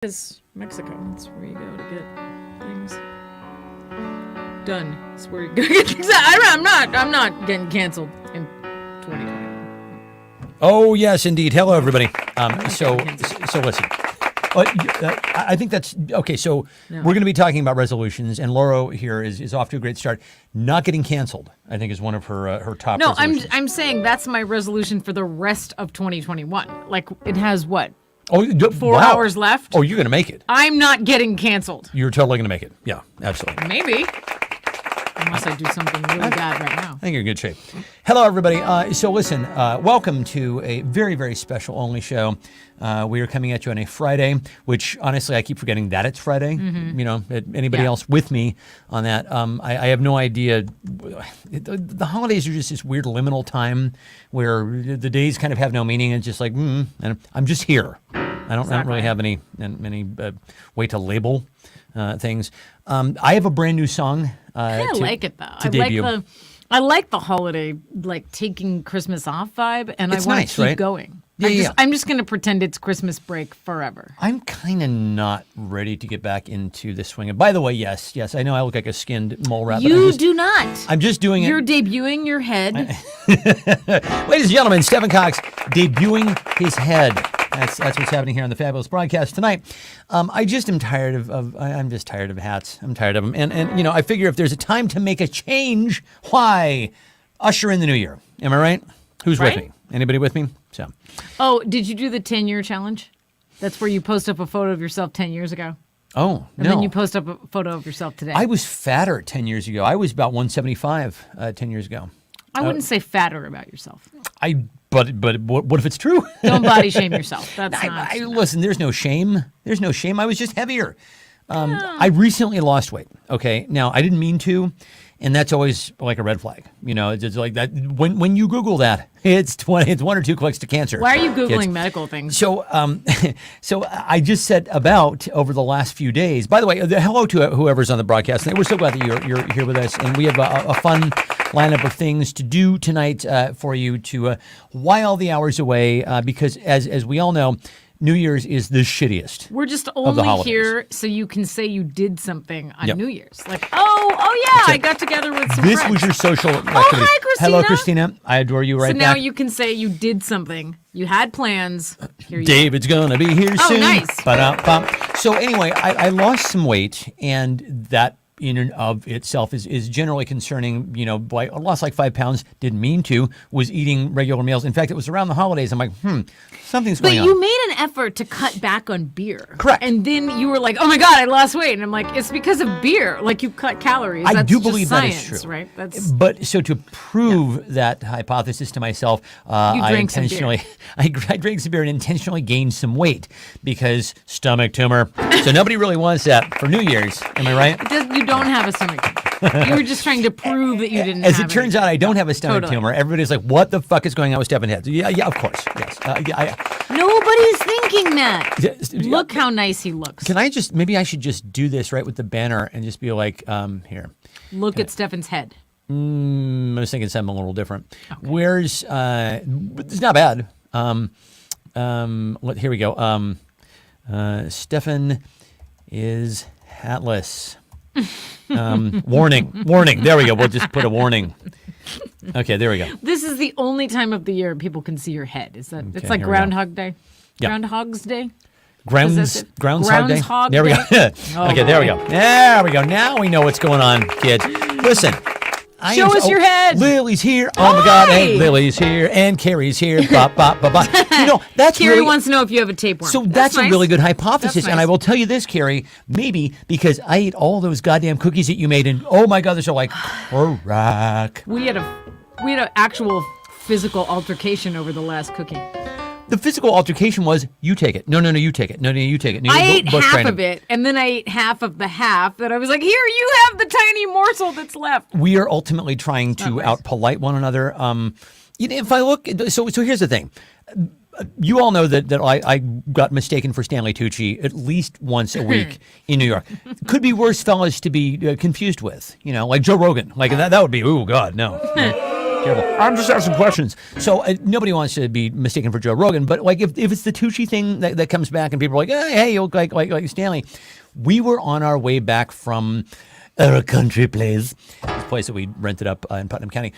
is Mexico. That's where you go to get things done. That's where you go to get things done. I'm not getting canceled in 2020. Oh yes, indeed. Hello, everybody. So listen. I think that's okay. So we're going to be talking about resolutions, and Laura here is off to a great start. Not getting canceled, I think, is one of her top. No, resolutions. I'm saying that's my resolution for the rest of 2021. Like it has what? Oh, 4 hours left. Oh, you're going to make it. I'm not getting canceled. You're totally going to make it. Yeah, absolutely. Maybe. Unless I do something really bad right now. I think you're in good shape. Hello, everybody. So listen, welcome to a very, very special only show. We are coming at you on a Friday, which honestly, I keep forgetting that it's Friday. Mm-hmm. You know, anybody else with me on that? I have no idea. The holidays are just this weird liminal time where the days kind of have no meaning. It's just like, and I'm just here. I don't really have any way to label things. I have a brand new song. I like it though. Debut. I like the holiday, like taking Christmas off vibe, and It's I want nice, to keep right? going. Yeah. I'm just going to pretend it's Christmas break forever. I'm kind of not ready to get back into the swing. And by the way, yes, I know I look like a skinned mole rat. You do not. I'm just doing You're it. debuting your head. Ladies and gentlemen, Stephen Cox debuting his head. That's what's happening here on the Fabulous Broadcast tonight. I just am tired I'm just tired of hats. I'm tired of them. And you know, I figure if there's a time to make a change, why? Usher in the new year. Am I right? Who's with me? Anybody with me? So. Oh, did you do the 10-year challenge? That's where you post up a photo of yourself 10 years ago. Oh, and then you post up a photo of yourself today. I was fatter 10 years ago. I was about 175 10 years ago. I wouldn't say fatter about yourself. But what if it's true? Don't body shame yourself. That's not. Listen, there's no shame. There's no shame. I was just heavier. I recently lost weight. Okay, now I didn't mean to, and that's always like a red flag. You know, it's like that. When you Google that, it's 1 or 2 clicks to cancer. Why are you Googling medical things? So I just set about over the last few days. By the way, hello to whoever's on the broadcast. We're so glad that you're here with us, and we have a fun lineup of things to do tonight for you to while the hours away. Because as we all know, New Year's is the shittiest. We're just of the only holidays. here so you can say you did something on Yep. New Year's. Like, oh yeah, I got together with some This friends. was your social activity. Hi, Christina. Hello, Christina. I adore you right So now back. you can say you did something. You had plans. Here you David's gonna be here Oh, soon. nice. Ba-dum-bum. So anyway, I lost some weight, and that in and of itself is generally concerning. You know, I lost like 5 pounds. Didn't mean to. Was eating regular meals. In fact, it was around the holidays. I'm like, something's going But on. you made an effort to cut back on beer. Correct. And then you were like, oh my God, I lost weight. And I'm like, it's because of beer. Like you cut calories. I That's do just believe science, that is true. right? That's But so to prove that hypothesis to myself, I drank some beer. intentionally I drank some beer and intentionally gained some weight because stomach tumor. So nobody really wants that for New Year's. Am I right? you don't have a stomach tumor. You were just trying to prove that you didn't As have it turns out, I don't have a stomach Totally. tumor. Everybody's like, what the fuck is going on with Stephen Head? Yeah, of course. Yes. Nobody's thinking that. Yeah. Look how nice he looks. Maybe I should just do this right with the banner and just be like, here. Look at Stefan's head. I was thinking something a little different. Okay. Where's, it's not bad. Here we go. Stefan is hatless. Warning. There we go. We'll just put a warning. Okay, there we go. This is the only time of the year people can see your head. Is that it's Okay, like here we go. Groundhog Day? Yeah. Groundhog's Day? Groundhog Day. Groundhog There we go. Day? Okay, there we go. There we go. Now we know what's going on, kids. Listen. Show us your head. Lily's here. Oh my God. Hey, Lily's here and Carrie's here. Bop, bop, bop, bop. You know, that's Carrie really, wants to know if you have a tapeworm. So that's a nice. really good hypothesis. That's And I nice. will tell you this, Carrie, maybe because I ate all those goddamn cookies that you made, and oh my God, they're so like crack. We had an actual physical altercation over the last cookie. The physical altercation was, you take it. No, you take it. No, you take it. No, I you ate both half trying to- of it, and then I ate half of the half that I was like, here, you have the tiny morsel that's left. We are ultimately trying to nice. out-polite one another. If I look, so here's the thing. You all know that I got mistaken for Stanley Tucci at least once a week in New York. Could be worse fellas to be confused with, you know, like Joe Rogan. Like that would be, oh God, no. Careful. I'm just asking questions. So nobody wants to be mistaken for Joe Rogan, but like if it's the Tucci thing that comes back and people are like, hey, you look like Stanley. We were on our way back from a country place, this place that we rented up in Putnam County,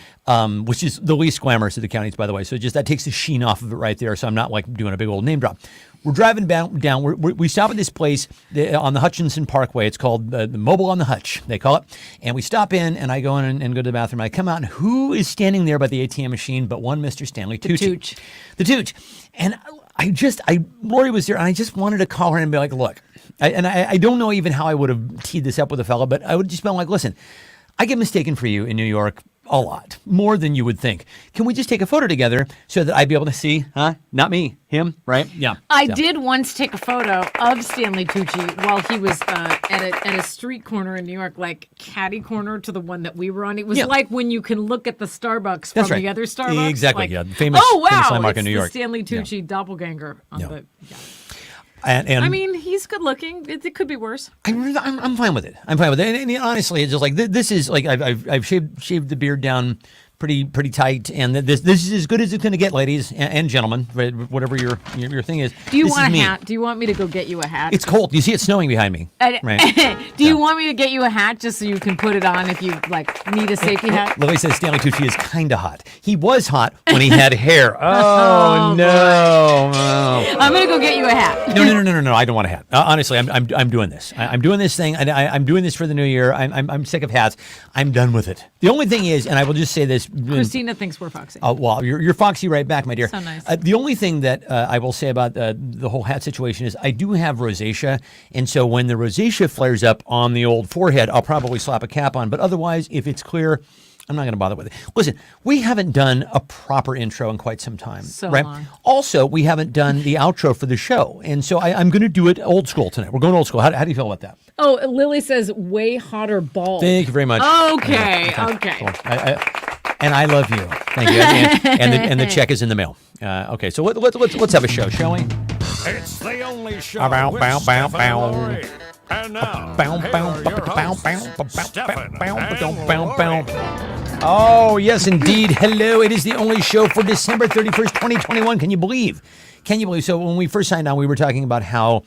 which is the least glamorous of the counties, by the way. So just that takes the sheen off of it right there. So I'm not like doing a big old name drop. We're driving down. We stop at this place on the Hutchinson Parkway. It's called the Mobile on the Hutch, they call it. And we stop in, and I go in and go to the bathroom. I come out, and who is standing there by the ATM machine but one Mr. Stanley Tucci? The Tooch. And Lori was there, and I just wanted to call her and be like, look, I don't know even how I would have teed this up with a fella, but I would just be like, listen, I get mistaken for you in New York a lot, more than you would think. Can we just take a photo together so that I'd be able to see, not me, him, right? Yeah. I did once take a photo of Stanley Tucci while he was at a street corner in New York, like catty corner to the one that we were on. It was like when you can look at the Starbucks from the other Starbucks. Exactly, like, yeah. Famous landmark in New York. It's the Stanley Tucci doppelganger on the... Yeah. And I mean, he's good looking. It could be worse. I'm fine with it. I'm fine with it. And honestly, it's just like this is like I've shaved the beard down pretty tight, and this is as good as it's going to get, ladies and gentlemen, whatever your thing is. Do you want a hat? Do you want me to go get you a hat? It's cold. You see it snowing behind me. Right? Do you want me to get you a hat just so you can put it on if you like need a safety hat? Lily says Stanley Tucci is kind of hot. He was hot when he had hair. Oh no! I'm gonna go get you a hat. No! I don't want a hat. Honestly, I'm doing this. I'm doing this thing. I'm doing this for the new year. I'm sick of hats. I'm done with it. The only thing is, and I will just say this. Christina thinks we're foxy. Oh, well, you're foxy right back, my dear. So nice. The only thing that I will say about the whole hat situation is I do have rosacea, and so when the rosacea flares up on the old forehead, I'll probably slap a cap on. But otherwise, if it's clear, I'm not going to bother with it. Listen, we haven't done a proper intro in quite some time. So right? long. Also, we haven't done the outro for the show, and so I'm going to do it old school tonight. We're going old school. How do you feel about that? Oh, Lily says way hotter ball. Thank you very much. Okay. Cool. And I love you. Thank you. And the check is in the mail. Okay, so let's have a show, shall we? It's the only show Bow, with bow, bow, Stephen bow. and Lori. And now, Bow, here bow, are your bow, hosts, bow, Stephen bow, and bow, Lori. Oh, yes, indeed. Hello. It is the only show for December 31st, 2021. Can you believe? So when we first signed on, we were talking about how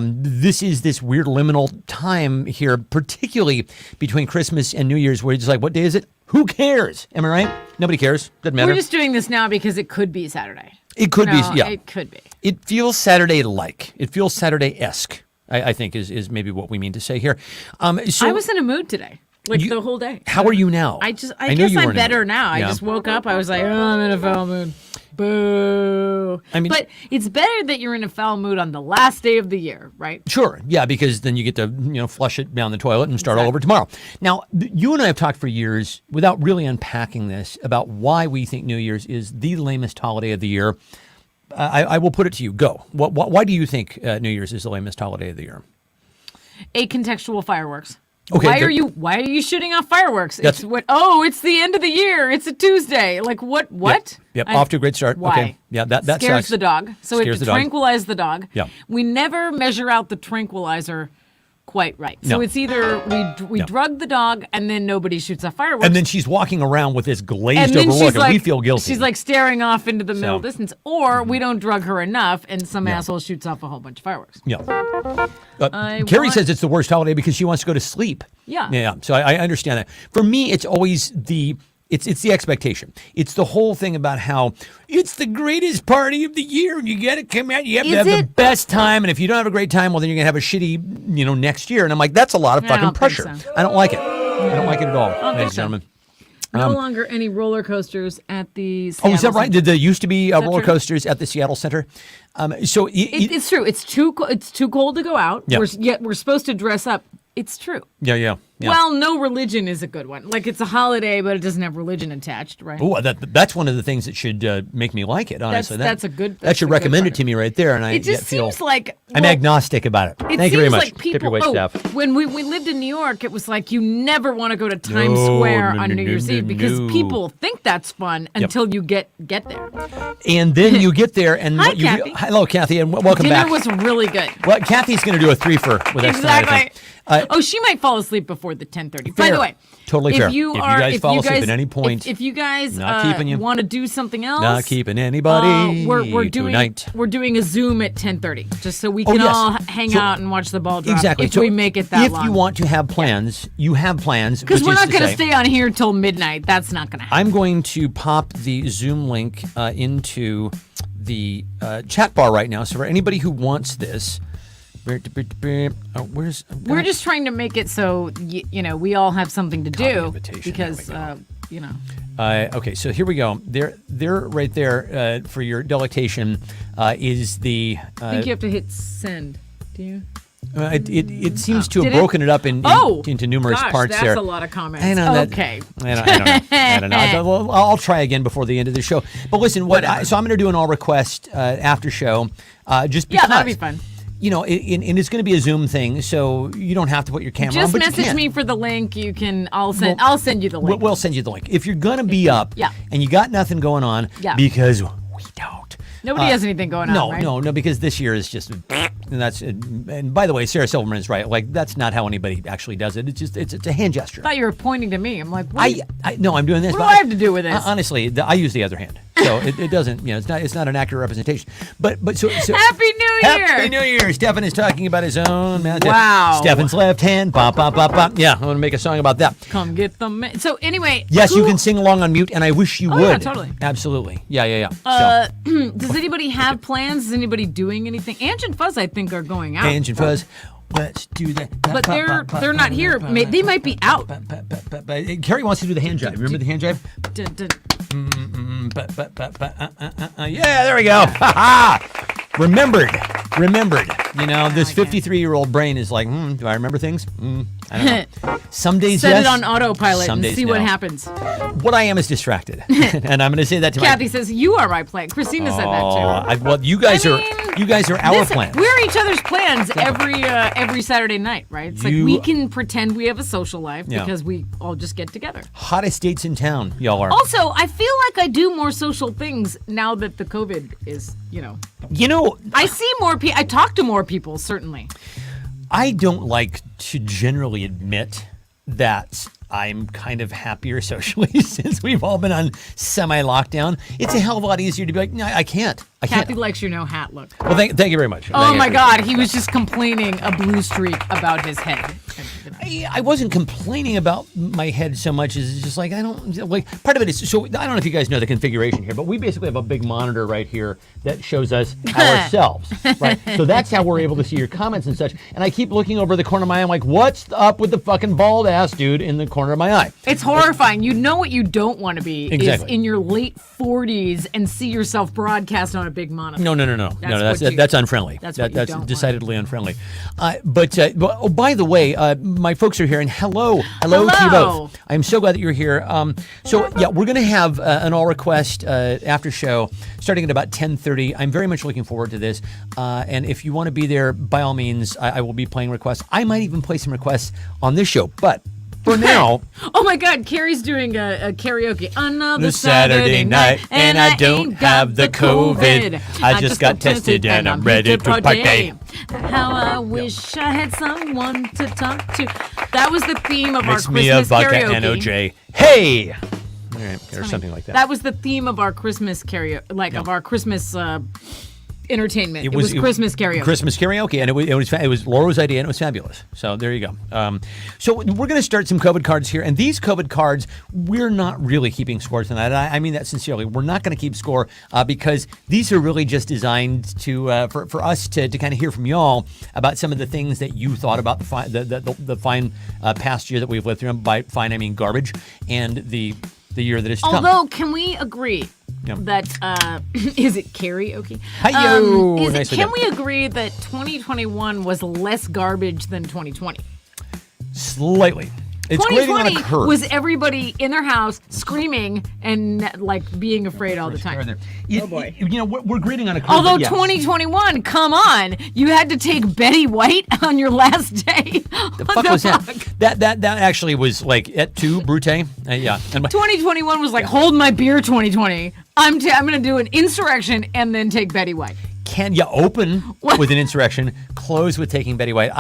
this is this weird liminal time here, particularly between Christmas and New Year's, where it's just like, what day is it? Who cares? Am I right? Nobody cares. Doesn't matter. We're just doing this now because it could be Saturday. It could be, yeah. It could be. It feels Saturday-like. It feels Saturday-esque, I think is maybe what we mean to say here. So I was in a mood today. The whole day. How are you now? I know guess you were I'm in a better mood. now. I Yeah. just woke up. I was like, oh, I'm in a foul mood. Boo. I mean- but it's better that you're in a foul mood on the last day of the year, right? Sure, yeah, because then you get to flush it down the toilet and start all over tomorrow. Now, you and I have talked for years, without really unpacking this, about why we think New Year's is the lamest holiday of the year. I will put it to you. Go. Why do you think New Year's is the lamest holiday of the year? Acontextual fireworks. Okay, Why are you shooting off fireworks? It's the end of the year. It's a Tuesday. Like what? Yep. Off to a great start. Why? Okay. Yeah, that scares sucks. the dog. So Scares it the dog. tranquilize the dog. Yeah. We never measure out the tranquilizer quite right. So No. it's either we drug the dog and then nobody shoots off fireworks. And then she's walking around with this glazed and then over look, she's and we feel guilty. She's like staring off into the middle So- distance, or we don't drug her enough, and some asshole shoots off a whole bunch of fireworks. Yeah. I Carrie want- says it's the worst holiday because she wants to go to sleep. Yeah. Yeah. So I understand that. For me, it's always it's the expectation. It's the whole thing about how it's the greatest party of the year. You got to come out. You have to have the best time. And if you don't have a great time, well, then you're going to have a shitty, next year. And I'm like, that's a lot of I fucking don't think pressure. so. I don't like it. I don't like it at all, think ladies and so. gentlemen. No longer any roller coasters at the Oh, Seattle is that right? Center. Did there used to be that roller true? coasters at the Seattle Center? So It's true. It's too cold to go out. Yeah. We're supposed to dress up. It's true. yeah. Well, no religion is a good one. Like it's a holiday, but it doesn't have religion attached, right? Oh, that's one of the things that should make me like it. Honestly, That's a good- That that's should a good recommend part it to me right there, and I It just feel seems like I'm agnostic about it. It Thank you very seems much. like people. Tip your wait staff. When we lived in New York, it was like you never want to go to Times No, Square no, on no, New Year's no, Eve because no. people think that's fun until you get there. And then you get there, and Hi, what you Kathy. hello, Kathy, and welcome Dinner back. was really good. Well, Kathy's going to do a threefer with us tonight, I Exactly. think. She might fall asleep before before the 10:30. By the way, totally fair. If you guys fall asleep at any point, if you guys want to do something else, not keeping anybody. We're doing a Zoom at 10:30, just so we can all hang out and watch the ball drop. Exactly. If we make it that long. If you want to have plans, you have plans. Because we're not going to stay on here till midnight. That's not going to happen. I'm going to pop the Zoom link into the chat bar right now. So for anybody who wants this, we're just trying to make it so we all have something to do because okay, so here we go. There right there for your delectation is the. I think you have to hit send. Do you? It seems to have broken it up into numerous parts that's there. That's a lot of comments. I know okay. I don't know. I'll try again before the end of the show. But listen, so I'm going to do an all request after show, just because. Yeah, that'd be fun. And it's going to be a Zoom thing, so you don't have to put your camera on. Just message me for the link. You can. I'll send you the link. We'll send you the link if you're going to be up. And you got nothing going on. Because we don't. Nobody has anything going on. Right? No, because this year is just. And by the way, Sarah Silverman is right. Like, that's not how anybody actually does it. It's just it's a hand gesture. I thought you were pointing to me. I'm like, what I'm doing this. What do I have to do with this? Honestly, I use the other hand, so it doesn't. It's not an accurate representation. But so Happy New Year! Happy New Year! Stefan is talking about his own. Wow. Stefan's left hand. Bop bop bop bop. Yeah, I want to make a song about that. Come get the. So anyway. Yes, you can sing along on mute, and I wish you would. Yeah, totally. Absolutely. Yeah. Does anybody have plans? Is anybody doing anything? Ange and Fuzz, I think, are going out. Ange and Fuzz. Let's do that. But they're not here. They might be out. Carrie wants to do the hand jive. Remember the hand jive? Yeah, there we go. Remembered. This 53-year-old brain is like, do I remember things? I don't know. Some days Set it on autopilot and see what happens. What I am is distracted. And I'm going to say that to Kathy says, you are my plan. Christina said that too. Well, you guys are our plans. We're each other's plans every Saturday night, right? It's like we can pretend we have a social life because we all just get together. Hottest dates in town, y'all are. Also, I feel like I do more social things now that the COVID is, I see more people. I talk to more people, certainly. I don't like to generally admit that I'm kind of happier socially since we've all been on semi-lockdown. It's a hell of a lot easier to be like, no, I can't. Kathy likes your no hat look. Well, thank you very much. Oh my God, he was just complaining a blue streak about his head. I wasn't complaining about my head so much as just like, I don't, like, part of it is, so I don't know if you guys know the configuration here, but we basically have a big monitor right here that shows us ourselves, right? So that's how we're able to see your comments and such. And I keep looking over the corner of my eye, I'm like, what's up with the fucking bald ass dude in the corner of my eye? It's horrifying. You know what you don't want to be is in your late 40s and see yourself broadcast on a big monitor. No. That's unfriendly. That's decidedly unfriendly. But by the way, my folks are here, and hello to you both. I'm so glad that you're here. We're going to have an all request after show starting at about 10:30. I'm very much looking forward to this. And if you want to be there, by all means, I will be playing requests. I might even play some requests on this show, but for now. Oh my God, Carrie's doing a karaoke. Another Saturday night, and I don't have the COVID. I just got tested and I'm ready to party. How I wish I had someone to talk to. That was the theme of our Christmas karaoke. Mix me a vodka karaoke. and OJ. Hey! All right, or something like that. That was the theme of our Christmas karaoke, of our Christmas entertainment. It was Christmas karaoke. Christmas karaoke, and it was Laura's idea, and it was fabulous. So there you go. So we're going to start some COVID cards here, and these COVID cards, we're not really keeping score tonight. I mean that sincerely. We're not going to keep score because these are really just designed to for us to kind of hear from y'all about some of the things that you thought about the fine past year that we've lived through. And by fine, I mean garbage, and the year that is to come. Although, can we agree? That is it karaoke? Hi-yo! Can we agree that 2021 was less garbage than 2020? Slightly. It's grading on a curve. Was everybody in their house screaming and being afraid all the time? Oh boy! We're grading on a curve. Although 2021, come on, you had to take Betty White on your last day. The fuck was that? That actually was like et tu, Brute. Yeah. 2021 was like hold my beer. 2020. I'm going to do an insurrection and then take Betty White. can you open with an insurrection, close with taking Betty White?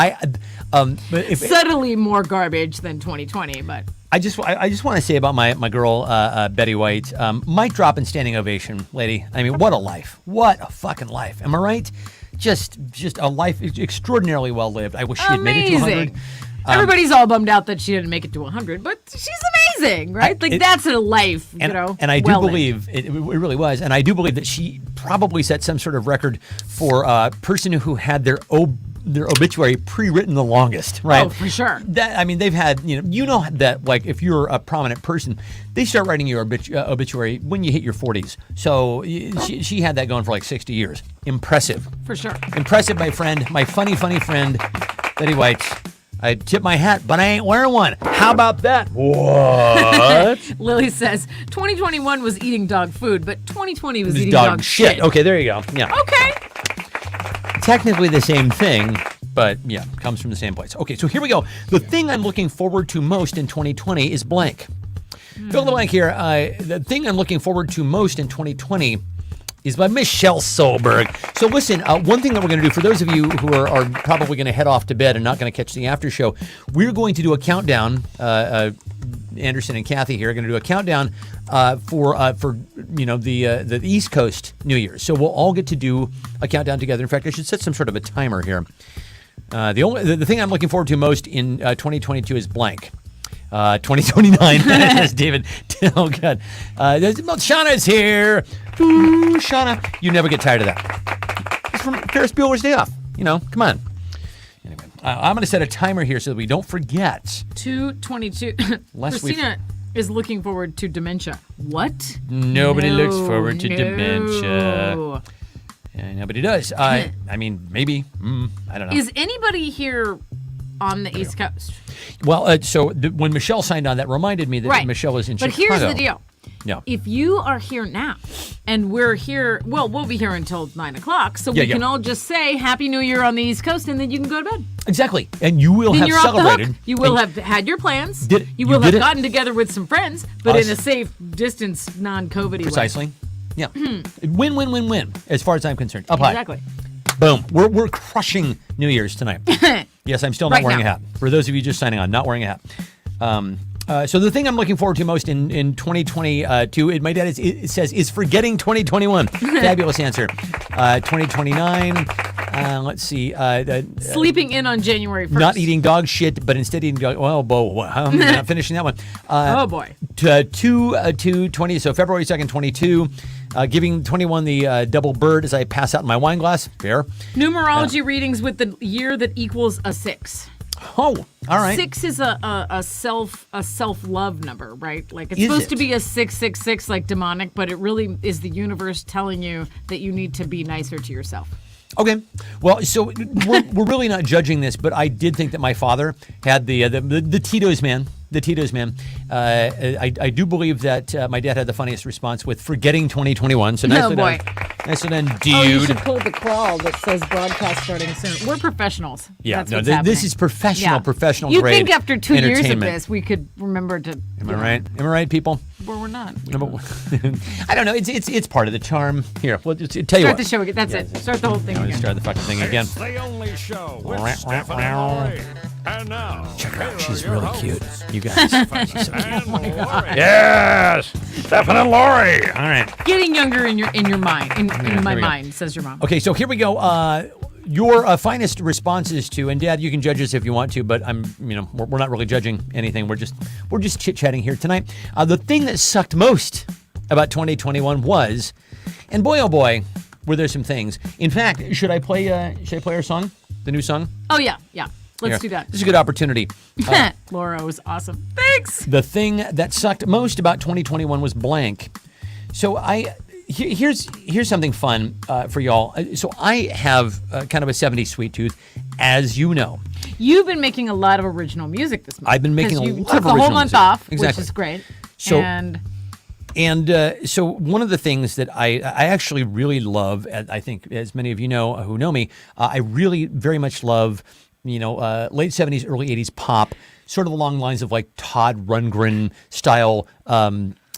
But if subtly more garbage than 2020, but I just want to say about my girl Betty White, mic drop and standing ovation, lady. I mean, what a life! What a fucking life! Am I right? Just a life extraordinarily well lived. I wish she had made it to 100. Everybody's all bummed out that she didn't make it to 100, but she's amazing, right? That's a life, And I do believe it really was, and I do believe that she probably set some sort of record for a person who had their obituary pre-written the longest, right? Oh, for sure. They've had, you know that, like, if you're a prominent person, they start writing your obituary when you hit your 40s. So she had that going for like 60 years. Impressive. For sure. Impressive, my friend, my funny friend, Betty White. I tip my hat, but I ain't wearing one. How about that? What? Lily says 2021 was eating dog food, but 2020 was eating dog shit. Okay, there you go. Yeah. Okay. Technically the same thing, but yeah, comes from the same place. Okay, so here we go. The thing I'm looking forward to most in 2020 is blank. Fill the blank here. The thing I'm looking forward to most in 2020 is by Michelle Solberg. So listen, one thing that we're going to do for those of you who are probably going to head off to bed and not going to catch the after show, we're going to do a countdown. Anderson and Kathy here are going to do a countdown for the East Coast New Year's. So we'll all get to do a countdown together. In fact, I should set some sort of a timer here. The thing I'm looking forward to most in 2022 is blank. 2029, says David. Oh, God. Shauna's here. Ooh, Shauna. You never get tired of that. It's from Ferris Bueller's Day Off. Come on. Anyway, I'm going to set a timer here so that we don't forget. 222. Christina is looking forward to dementia. What? Nobody looks forward to dementia. Yeah, nobody does. Maybe. I don't know. Is anybody here on the East Coast? Well, when Michelle signed on, that reminded me that Michelle was in Chicago. But here's the deal. Yeah. If you are here now and we're here, we'll be here until 9 o'clock, so we can all just say Happy New Year on the East Coast, and then you can go to bed. Exactly. And you will have celebrated. You will have had your plans. You will have gotten together with some friends, but in a safe distance, non-COVID-y way. Precisely. Yeah. Win, as far as I'm concerned. Up high. Exactly. Boom. We're crushing New Year's tonight. Yes, I'm still not wearing a hat. For those of you just signing on, not wearing a hat. So the thing I'm looking forward to most in 2022, my dad says, is forgetting 2021. Fabulous answer. 2029. Let's see. Sleeping in on January 1st. Not eating dog shit, but instead eating dog. Well, I'm not finishing that one. Oh, boy. 20, so February 2nd, 22. Giving 21 the double bird as I pass out in my wine glass. Fair. Numerology readings with the year that equals a 6. Oh, all right. 6 is a self-love number, right? Like it's supposed to be a 666, like demonic, but it really is the universe telling you that you need to be nicer to yourself. Okay. Well, so we're really not judging this, but I did think that my father had the Tito's man. The Tito's man. I do believe that my dad had the funniest response with forgetting 2021. So nicely done. Nicely done, dude. Oh, you should pull the crawl that says broadcast starting soon. We're professionals. Yeah, this is professional grade. You think after 2 years of this, we could remember to. Am I right? Am I right, people? Well, we're not. I don't know. It's part of the charm. Here, we'll just tell you what. Start the show again. That's it. Start the whole thing again. Start the fucking thing again. It's the only show with Stephanie Laurie. And now, check her out. She's really cute. You guys. She's so cute. Oh my God. Yes, Stephanie Laurie. All right. Getting younger in your mind. In my mind, says your mom. Okay, so here we go. Your finest responses to, and Dad, you can judge us if you want to, but we're not really judging anything. We're just chit-chatting here tonight. The thing that sucked most about 2021 was, and boy oh boy, were there some things. In fact, should I play our song, the new song? Oh yeah. Let's do that. This is a good opportunity. Laura was awesome. Thanks. The thing that sucked most about 2021 was blank. So here's something fun for y'all. So I have kind of a 70s sweet tooth, as you know. You've been making a lot of original music this month. I've been making a lot of original music. You took the whole month off, exactly. Which is great. So, so one of the things that I actually really love, I think as many of you know who know me, I really very much love, late 70s, early 80s pop, sort of along the lines of like Todd Rundgren style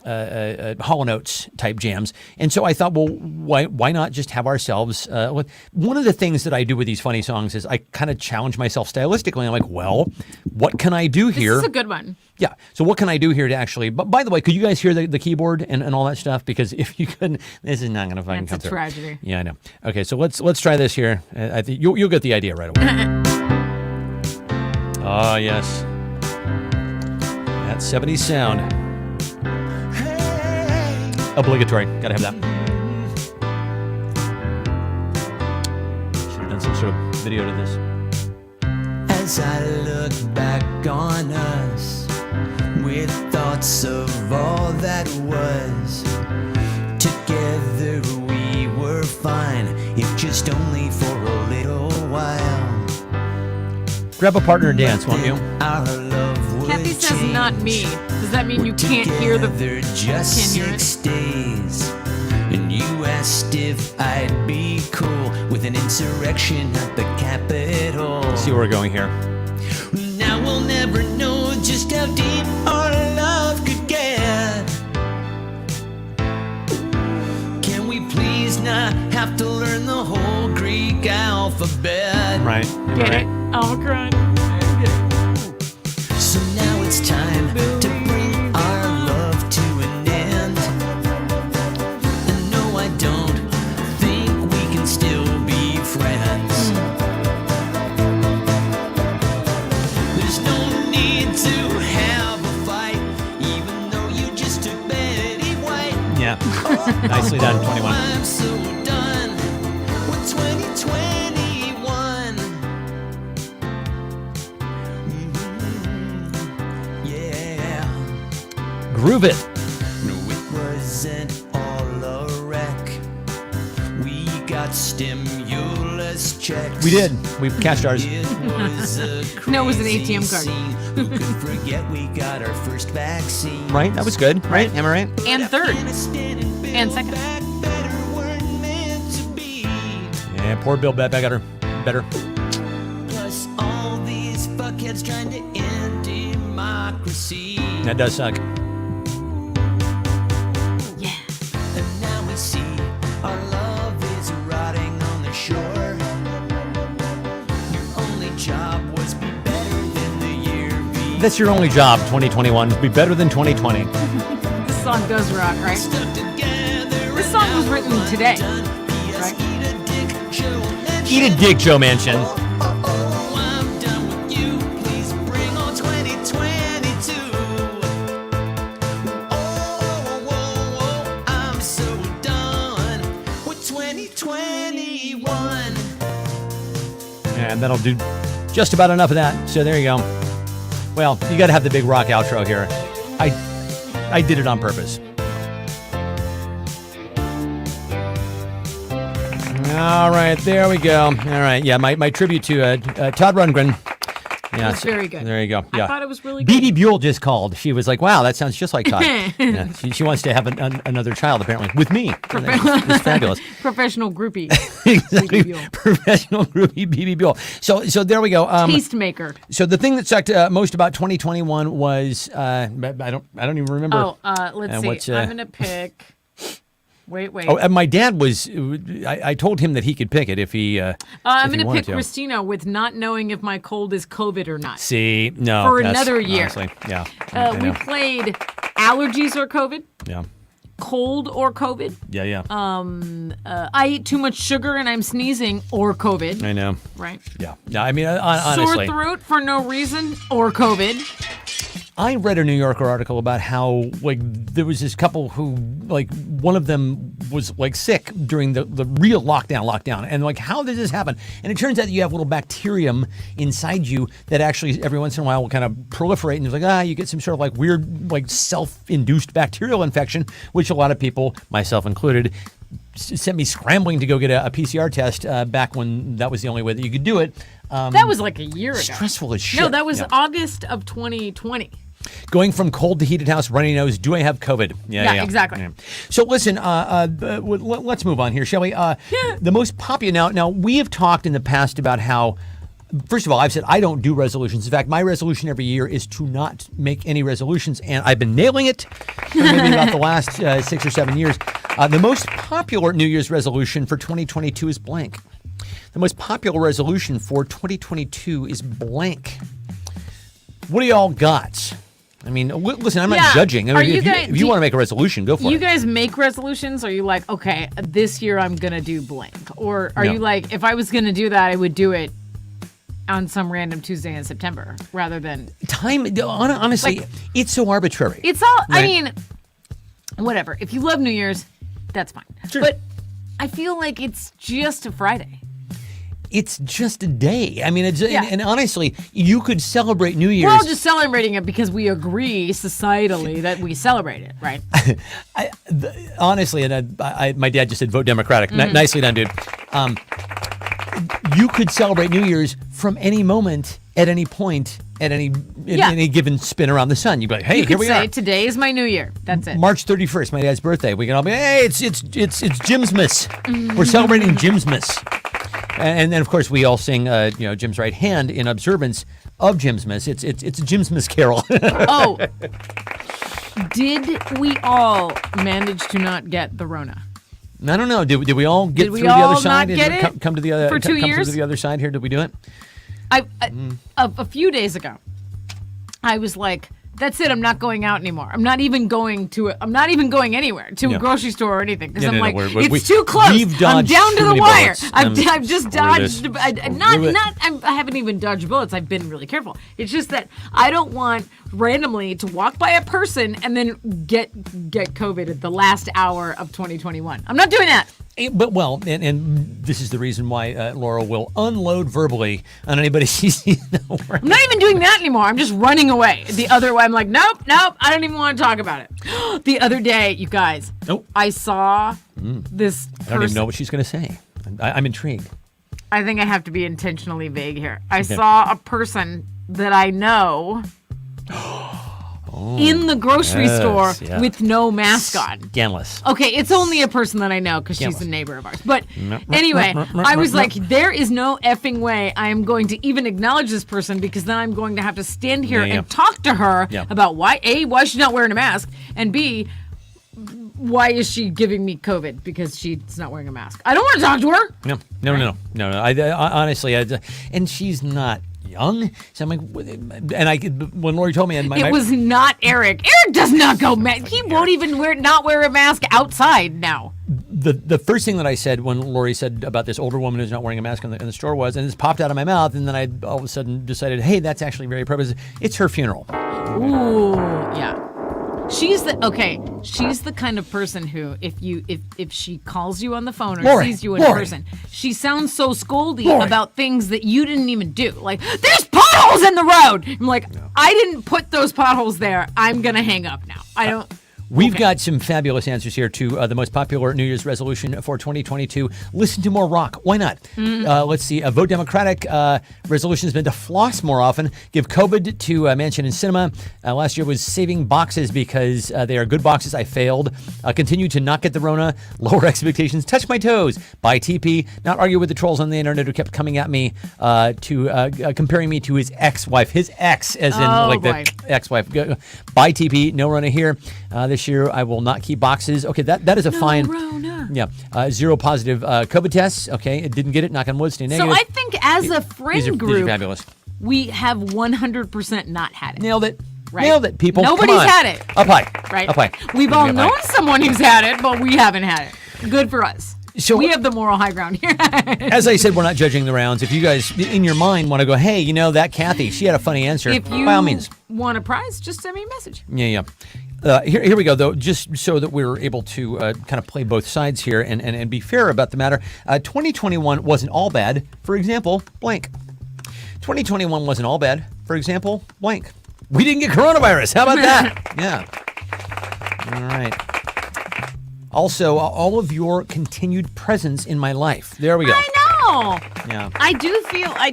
Hall & Oates type jams. And so I thought, well, why not just have ourselves, one of the things that I do with these funny songs is I kind of challenge myself stylistically. I'm like, well, what can I do here? This is a good one. Yeah. So what can I do here to actually, but by the way, could you guys hear the keyboard and all that stuff? Because if you couldn't, this is not going to fucking come through. It's a tragedy. Yeah, I know. Okay, so let's try this here. I think you'll get the idea right away. Oh, yes. That 70s sound. Obligatory. Gotta have that. Should have done some sort of video to this. As I look back on us with thoughts of all that was, together we were fine, if just only for a little while. Grab a partner and dance, won't you? Our love would Kathy says change. not me. Does that mean you can't hear the... Together just can't hear it? 6 days. And you asked if I'd be cool with an insurrection at the Capitol. See where we're going here. Now we'll never know just how deep our love could get. Can we please not have to learn the whole Greek alphabet? Right. Get right. it? Oh, I'm crying. So now it's time to bring our love to an end. And no, I don't think we can still be friends. There's no need to have a fight, even though you just took Betty White. Yeah. Nicely done, 21. I'm so done with 2021. Yeah. Groove it. No, it wasn't all a wreck. We got stimulus checks. We did. We cashed ours. It was a No, it was an crazy ATM card. scene. Who could forget we got our first vaccine? Right? That was good, right? Am I right? And third. Afghanistan and Bill And second. back better weren't meant to be. Yeah, poor Bill better. Plus all these fuckheads trying to end democracy. That does suck. Yeah. And now we see our love is rotting on the shore. Your only job was be better than the year before. That's your only job, 2021. Be better than 2020. This song does rock, right? Stuck together. This song was written today. P.S. Right. Eat a dick, Joe Manchin. Eat a dick, Joe Manchin. Oh, I'm done with you. Please bring on 2022. Oh, I'm so done with 2021. And that'll do just about enough of that. So there you go. Well, you got to have the big rock outro here. I did it on purpose. All right, there we go. All right, yeah, my tribute to Todd Rundgren. Yeah, was very good. There you go. I Yeah. thought it was really good. BB Buell just called. She was like, "Wow, that sounds just like Todd." Yeah, she wants to have another child apparently with me. It's fabulous. Professional groupie. Exactly. BB Buell. Professional groupie BB Buell. So there we go. Tastemaker. So the thing that sucked most about 2021 was I don't even remember. Let's what's, see. I'm going to pick... Wait. Oh, and my dad was. I told him that he could pick it if he. I'm if going he to wanted pick to. Christina with not knowing if my cold is COVID or not. See, no. For that's- another year. Honestly, yeah. I We know. played allergies or COVID, Yeah. cold or COVID. Yeah. I eat too much sugar and I'm sneezing or COVID. I know. Right. Yeah. Yeah. I mean, honestly, Sore throat for no reason or COVID. I read a New Yorker article about how there was this couple who one of them was sick during the real lockdown, and how did this happen? And it turns out that you have little bacterium inside you that actually every once in a while will kind of proliferate, and it's you get some sort of weird self-induced bacterial infection, which a lot of people, myself included, sent me scrambling to go get a PCR test back when that was the only way that you could do it. That was like a year ago. Stressful as shit. No, that was Yeah. August of 2020. Going from cold to heated house, runny nose. Do I have COVID? Yeah, exactly. Yeah. So listen, let's move on here, shall we? The most popular now. We have talked in the past about how First of all, I've said I don't do resolutions. In fact, my resolution every year is to not make any resolutions, and I've been nailing it for maybe about the last 6 or 7 years. The most popular New Year's resolution for 2022 is blank. The most popular resolution for 2022 is blank. What do y'all got? I mean, listen, I'm not judging. I mean, if you want to make a resolution, go for it. You guys make resolutions? Are you like, okay, this year I'm going to do blank? Or are you like, if I was going to do that, I would do it on some random Tuesday in September rather than... Time, honestly, it's so arbitrary. It's all, right? I mean, whatever. If you love New Year's, that's fine. Sure. But I feel like it's just a Friday. It's just a day. I mean, and honestly, you could celebrate New Year's. We're all just celebrating it because we agree societally that we celebrate it, right? Honestly, and my dad just said vote Democratic. Nicely done, dude. You could celebrate New Year's from any moment, at any point, at any given spin around the sun. You'd be like, hey, here we are. Today is my New Year. That's it. March 31st, my dad's birthday. We can all be, hey, it's Jimsmas. We're celebrating Jimsmas. And then, of course, we all sing, Jim's Right Hand in observance of Jimsmas. It's a Jimsmas carol. Oh, did we all manage to not get the Rona? I don't know. Did we all get through the other side? Come to the other for 2 years? Come to the other side here. Did we do it? A few days ago, I was like, that's it. I'm not going out anymore. I'm not even going anywhere to a grocery store or anything because I'm like, it's too close. I'm down to the wire. I've just dodged. I haven't even dodged bullets. I've been really careful. It's just that I don't want randomly to walk by a person and then get COVID at the last hour of 2021. I'm not doing that. But and this is the reason why Laura will unload verbally on anybody she's I'm not even doing that anymore. I'm just running away. The other way, I'm like, nope, I don't even want to talk about it. The other day, you guys, I saw this person. I don't even know what she's going to say. I'm intrigued. I think I have to be intentionally vague here. I saw a person that I know in the grocery store with no mask on. Scandalous. Okay, it's only a person that I know because she's a neighbor of ours. But anyway, I was like, there is no effing way I am going to even acknowledge this person because then I'm going to have to stand here and talk to her about why she's not wearing a mask, and B, why is she giving me COVID because she's not wearing a mask. I don't want to talk to her. No. I honestly, and she's not young. So I'm like, when Lori told me, it was not Eric. Eric does not go mask. He won't even wear a mask outside now. The first thing that I said when Lori said about this older woman who's not wearing a mask in the store was, and this popped out of my mouth, and then I all of a sudden decided, hey, that's actually very appropriate. It's her funeral. Ooh, yeah. She's the kind of person who, if she calls you on the phone or sees you in person, she sounds so scoldy about things that you didn't even do. Like, there's potholes in the road. I'm like, I didn't put those potholes there. I'm gonna hang up now. I don't. We've got some fabulous answers here to the most popular New Year's resolution for 2022. Listen to more rock. Why not? Let's see. Vote Democratic. Resolution has been to floss more often. Give COVID to Mansion and Cinema. Last year was saving boxes because they are good boxes. I failed. Continue to not get the Rona. Lower expectations. Touch my toes. Buy TP. Not argue with the trolls on the internet who kept coming at me comparing me to his ex-wife. His ex, as in the ex-wife. Buy TP. No Rona here. This year, I will not keep boxes. Okay, that is a fine. Rona. Yeah, 0 positive COVID tests. Okay, it didn't get it. Knock on wood. Stay negative. So I think as a friend group, these are fabulous. We have 100% not had it. Nailed it. Right. Nailed it, people. Nobody's had it. Up high. Right. Up high. We've all known someone who's had it, but we haven't had it. Good for us. So we have the moral high ground here. As I said, we're not judging the rounds. If you guys, in your mind, want to go, hey, that Kathy, she had a funny answer. By all means. Want a prize, just send me a message. Yeah. Here we go, though, just so that we're able to kind of play both sides here and be fair about the matter. 2021 wasn't all bad. For example, blank. 2021 wasn't all bad. For example, blank. We didn't get coronavirus. How about that? Yeah. All right. Also, all of your continued presence in my life. There we go. I know. Yeah. I do feel I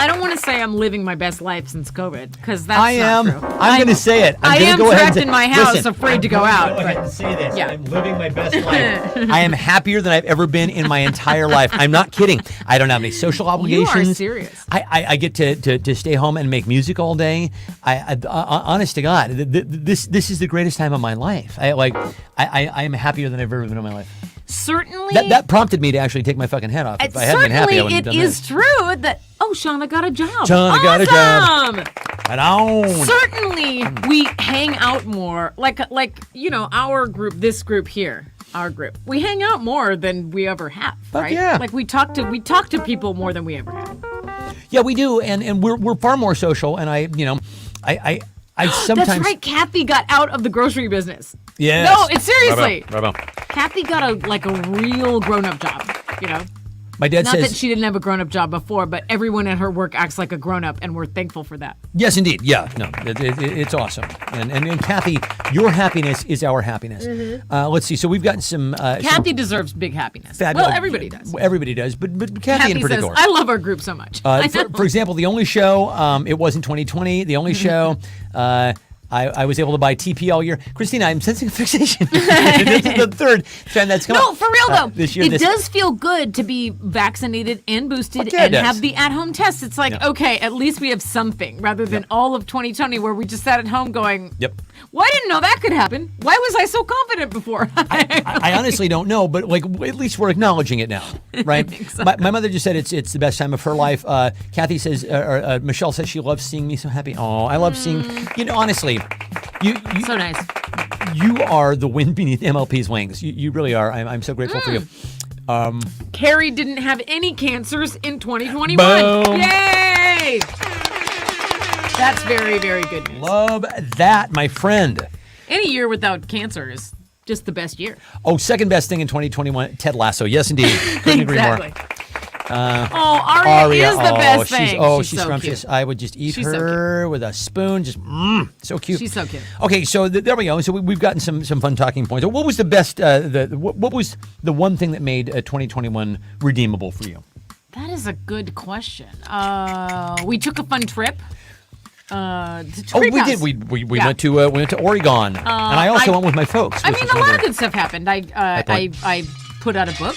don't want to say I'm living my best life since COVID because that's I am. not true. I'm going to say it. I am trapped in my house, afraid to go out. Go ahead and say this. Yeah. I'm living my best life. I am happier than I've ever been in my entire life. I'm not kidding. I don't have any social obligations. You are serious. I get to stay home and make music all day. Honest to God, this is the greatest time of my life. I am happier than I've ever been in my life. Certainly. That prompted me to actually take my fucking head off. If I hadn't been happy, I wouldn't have done it is this. true that Shauna got a job. Shauna got a job. Right on. Certainly, we hang out more. Like our group, this group here, our group. We hang out more than we ever have, right? Yeah. Like we talk to people more than we ever have. Yeah, we do, and we're far more social. And I sometimes. That's right. Kathy got out of the grocery business. Yes. No, it's seriously. Bravo. Kathy got a real grown-up job. My dad Not says. that she didn't have a grown-up job before, but everyone at her work acts like a grown-up, and we're thankful for that. Yes, indeed. Yeah, no, it's awesome. And Kathy, your happiness is our happiness. Mm-hmm. Let's see. So we've gotten some. Kathy deserves big happiness. Well, everybody does. Everybody does, but Kathy in particular. Says, I love our group so much. For example, the only show, it was in 2020. The only show. I was able to buy TP all year. Christina, I'm sensing a fixation. This is the third time that's come up. No, for real though. This year, it does feel good to be vaccinated and boosted yeah, it and does. have the at-home test. It's like, okay, at least we have something rather than all of 2020 where we just sat at home going, Yep. well, I didn't know that could happen. Why was I so confident before? I honestly don't know, but at least we're acknowledging it now, right? Exactly. My mother just said it's the best time of her life. Kathy says, Michelle says she loves seeing me so happy. Oh, I love seeing, honestly, you So nice. You are the wind beneath MLP's wings. You really are. I'm so grateful for you. Carrie didn't have any cancers in 2021. Boom. Yay! That's very, very good news. Love that, my friend. Any year without cancer is just the best year. Oh, second best thing in 2021, Ted Lasso. Yes, indeed. Couldn't agree more. Aria is the best thing. She's so scrumptious. cute. I would just eat her with a spoon. Just so cute. She's so cute. Okay, so there we go. So we've gotten some fun talking points. What was the best? What was the one thing that made 2021 redeemable for you? That is a good question. We took a fun trip. We did. We went to Oregon, and I also went with my folks. I mean, a lot of good stuff happened. I put out a book.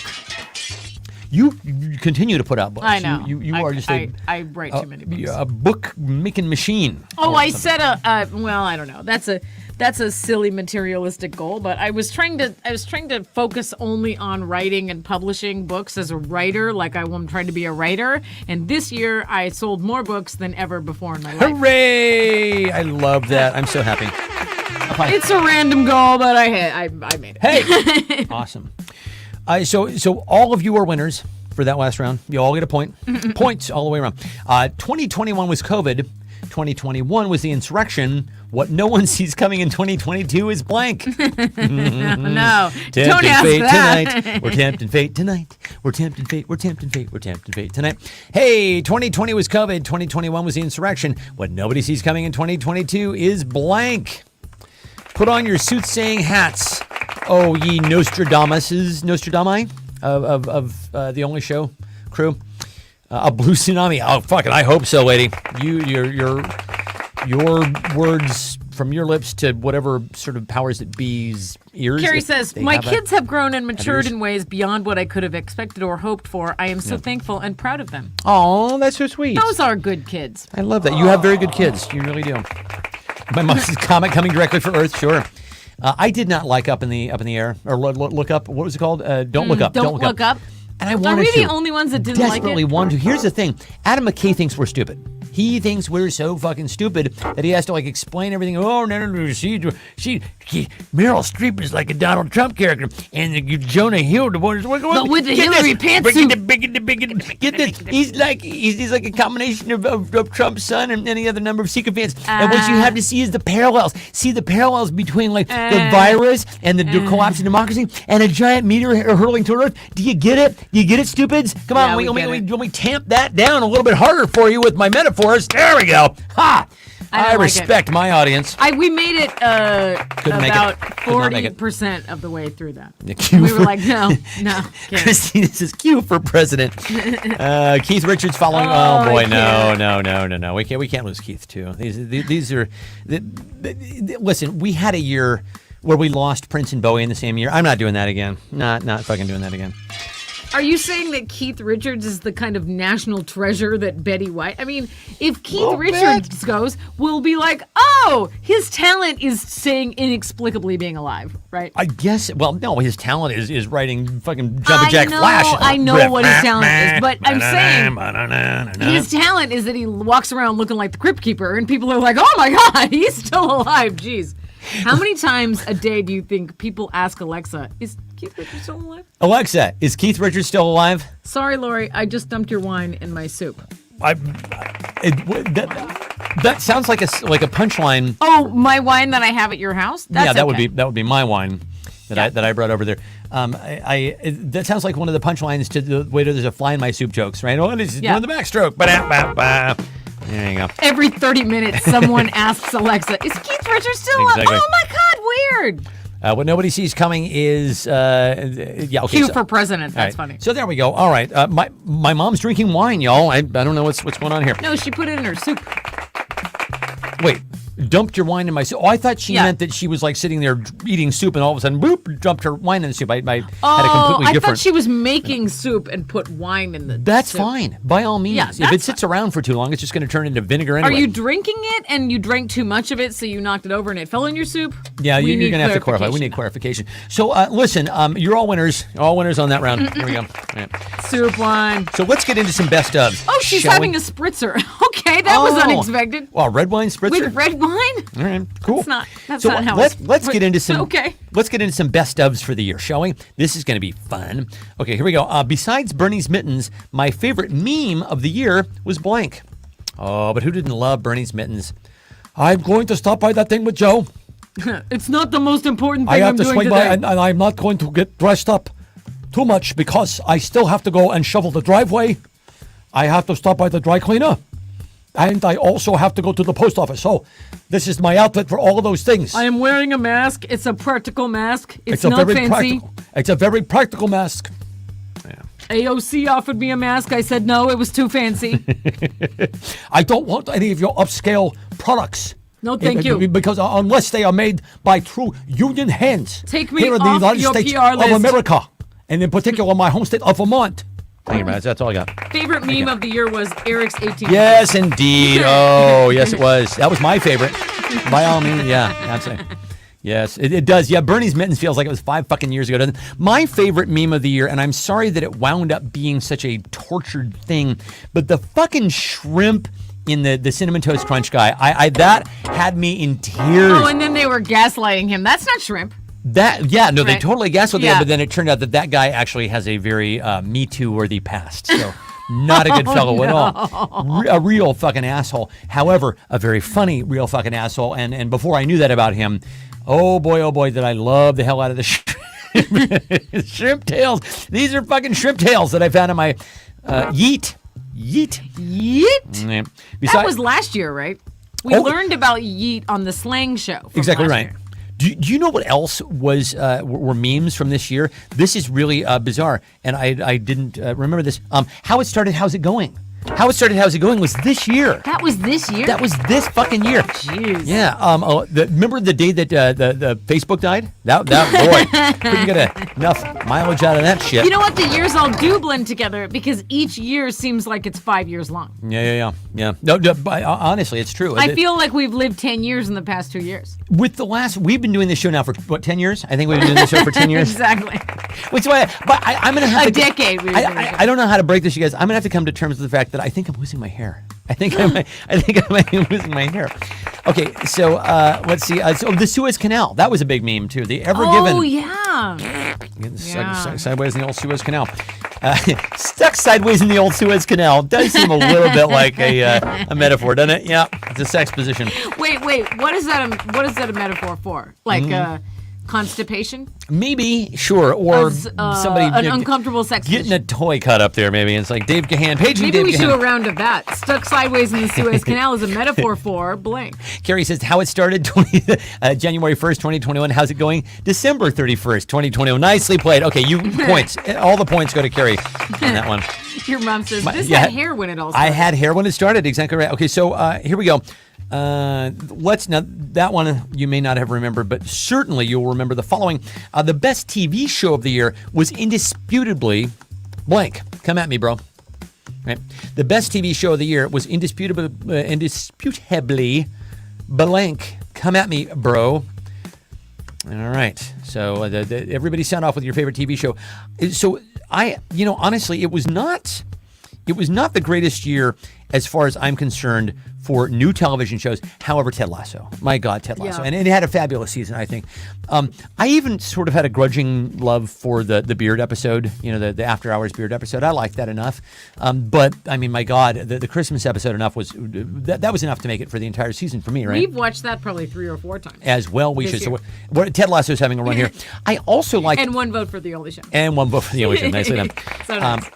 You continue to put out books. I know. You are just I write too many books. a book making machine. Oh, I said well, I don't know. That's a silly materialistic goal, but I was trying to focus only on writing and publishing books as a writer, like I'm trying to be a writer. And this year, I sold more books than ever before in my life. Hooray! I love that. I'm so happy. It's a random goal, but I made it. Hey, awesome. So all of you are winners for that last round. You all get a point. Points all the way around. 2021 was COVID. 2021 was the insurrection. What no one sees coming in 2022 is blank. No, don't Tempting ask fate that. tonight. We're tempting fate tonight. We're tempting fate. We're tempting fate. We're tempting fate tonight. Hey, 2020 was COVID. 2021 was the insurrection. What nobody sees coming in 2022 is blank. Put on your soothsaying hats. Oh, ye Nostradamus of the Only Show crew. A blue tsunami. Oh, fuck it. I hope so, lady. Your words from your lips to whatever sort of powers that be's ears. Carrie says, my kids have grown and matured in ways beyond what I could have expected or hoped for. I am so thankful and proud of them. Oh, that's so sweet. Those are good kids. I love that. You have very good kids. You really do. My mom's comet coming directly for Earth. Sure. I did not like Up in the Air or Look Up. What was it called? Don't Look Up. Don't Look Up. And I wanted Are we to. the only ones that didn't like it? Desperately wanted to. Here's the thing. Adam McKay thinks we're stupid. He thinks we're so fucking stupid that he has to explain everything. Oh, no. She Meryl Streep is like a Donald Trump character, and Jonah Hill. But with the Hillary pantsuit. Get this. He's like a combination of Trump's son and any other number of sycophants. And what you have to see is the parallels. See the parallels between the virus and the collapse of democracy and a giant meteor hurling toward Earth. Do you get it? You get it, stupids? Come on, let me tamp that down a little bit harder for you with my metaphors. There we go. Ha! I like respect my audience. We made it Couldn't make it. about Could not make it. 40% of the way through that. Q We for- were like, no, can't. Christine says Q for president. Keith Richards following. Oh, boy, no. We can't lose Keith too. These are. Listen, we had a year where we lost Prince and Bowie in the same year. I'm not doing that again. Not fucking doing that again. Are you saying that Keith Richards is the kind of national treasure that Betty White? I mean, if Keith Richards goes, we'll be like, oh, his talent is saying inexplicably being alive, right? I guess. Well, no, his talent is writing fucking Jumpin' Jack Flash. I know what his talent is, but I'm saying his talent is that he walks around looking like the Crypt Keeper, and people are like, oh my God, he's still alive. Jeez. How many times a day do you think people ask Alexa, is Keith Richards still alive? Alexa, is Keith Richards still alive? Sorry, Lori, I just dumped your wine in my soup. That sounds like a punchline. Oh, my wine that I have at your house? That's that okay. would be my wine that I brought over there. That sounds like one of the punchlines to the waiter. There's a fly in my soup jokes, right? Oh, this is doing the backstroke. Ba-da-ba-ba. There you go. Every 30 minutes, someone asks Alexa, is Keith Richards still alive? Exactly. Oh my God, weird. What nobody sees coming is okay. Q for president. That's right. funny. So there we go. All right. My mom's drinking wine, y'all. I don't know what's going on here. No, she put it in her soup. Wait. Dumped your wine in my soup. Oh, I thought she meant that she was like sitting there eating soup and all of a sudden, boop, dumped her wine in the soup. I had a completely I different. thought she was making soup and put wine in the That's soup. fine. By all means. Yeah, if it sits around for too long, it's just going to turn into vinegar anyway. Are you drinking it and you drank too much of it so you knocked it over and it fell in your soup? Yeah, you're going to have to clarify. We need clarification. So listen, you're all winners. All winners on that round. Here we go. Right. Soup wine. So let's get into some best ofs. Oh, she's having a spritzer. Okay, that was unexpected. Well, red wine spritzer? With red wine? All right, cool. That's not how let's get into some okay. Let's get into some best ofs for the year, shall we? This is going to be fun. Okay, here we go. Besides Bernie's mittens, my favorite meme of the year was blank. Oh, but who didn't love Bernie's mittens? I'm going to stop by that thing with Joe. It's not the most important thing I have I'm to doing swing today. by, and I'm not going to get dressed up too much because I still have to go and shovel the driveway. I have to stop by the dry cleaner. And I also have to go to the post office. So this is my outfit for all of those things. I am wearing a mask. It's a practical mask. It's a not very fancy. It's a very practical mask. Yeah. AOC offered me a mask. I said no, it was too fancy. I don't want any of your upscale products. No, thank you. Because unless they are made by true union hands. Take me here in the off United your States PR list. of America. And in particular, my home state of Vermont. Thank you, man. That's all I got. Favorite meme of the year was Eric's 18. Yes, indeed. Oh, yes, it was. That was my favorite. By all means, yeah. Absolutely. Yes, it does. Yeah, Bernie's mittens feels like it was 5 fucking years ago, doesn't it? My favorite meme of the year, and I'm sorry that it wound up being such a tortured thing, but the fucking shrimp in the Cinnamon Toast Crunch guy, that had me in tears. Oh, and then they were gaslighting him. That's not shrimp. They totally gaslit him, but then it turned out that guy actually has a very Me Too-worthy past. So not a good fellow at all. A real fucking asshole. However, a very funny real fucking asshole. And before I knew that about him, oh boy, did I love the hell out of the shrimp tails. These are fucking shrimp tails that I found in my yeet. Yeet? That was last year, right? We learned about yeet on the slang show. Exactly right. Do you know what else were memes from this year? This is really bizarre, and I didn't remember this. How It Started, How's It Going? How It Started, How's It Going was this year. That was this year? That was this fucking year. Jeez. Yeah. Remember the day that the Facebook died? That boy couldn't get enough mileage out of that shit. You know what? The years all do blend together because each year seems like it's 5 years long. Yeah. No, honestly, it's true. I feel like we've lived 10 years in the past 2 years. We've been doing this show now for what, 10 years? I think we've been doing this show for 10 years. Exactly. Which is why, I'm gonna have a decade. I don't know how to break this, you guys. I'm gonna have to come to terms with the fact that I think I'm losing my hair. I think I might be losing my hair. Okay, so let's see. So the Suez Canal, that was a big meme too. The Ever Given. Oh yeah. Sideways in the old Suez Canal. Stuck sideways in the old Suez Canal does seem a little bit like a metaphor, doesn't it? Yeah, it's a sex position. Wait. What is that a metaphor for? Like Constipation? Maybe, sure, or somebody an uncomfortable sex getting position. a toy cut up there. Maybe it's like Dave Gahan, paging Maybe Dave we should Gahan. do a round of that. Stuck sideways in the Suez Canal is a metaphor for blank. Carrie says how it started January 1st, 2021. How's it going? December 31st, 2021. Nicely played. Okay, you points. All the points go to Carrie on that one. Your mom says, this had hair when it all started. I had hair when it started. Exactly right. Okay, so here we go. Now that one you may not have remembered, but certainly you'll remember the following. The best TV show of the year was indisputably blank. Come at me, bro. Right. The best TV show of the year was indisputably blank. Come at me, bro. All right. So everybody sound off with your favorite TV show. So honestly, it was not the greatest year as far as I'm concerned for new television shows. However, Ted Lasso. My God, Ted Lasso. Yeah. And it had a fabulous season, I think. I even sort of had a grudging love for the Beard episode, the After Hours Beard episode. I liked that enough. But, I mean, my God, the Christmas episode that was enough to make it for the entire season for me, right? We've watched that probably 3 or 4 times. As well, we this should. year. So Ted Lasso's having a run here. I also like... And 1 vote for The Only Show. And 1 vote for The Only Show. Nicely done. So nice.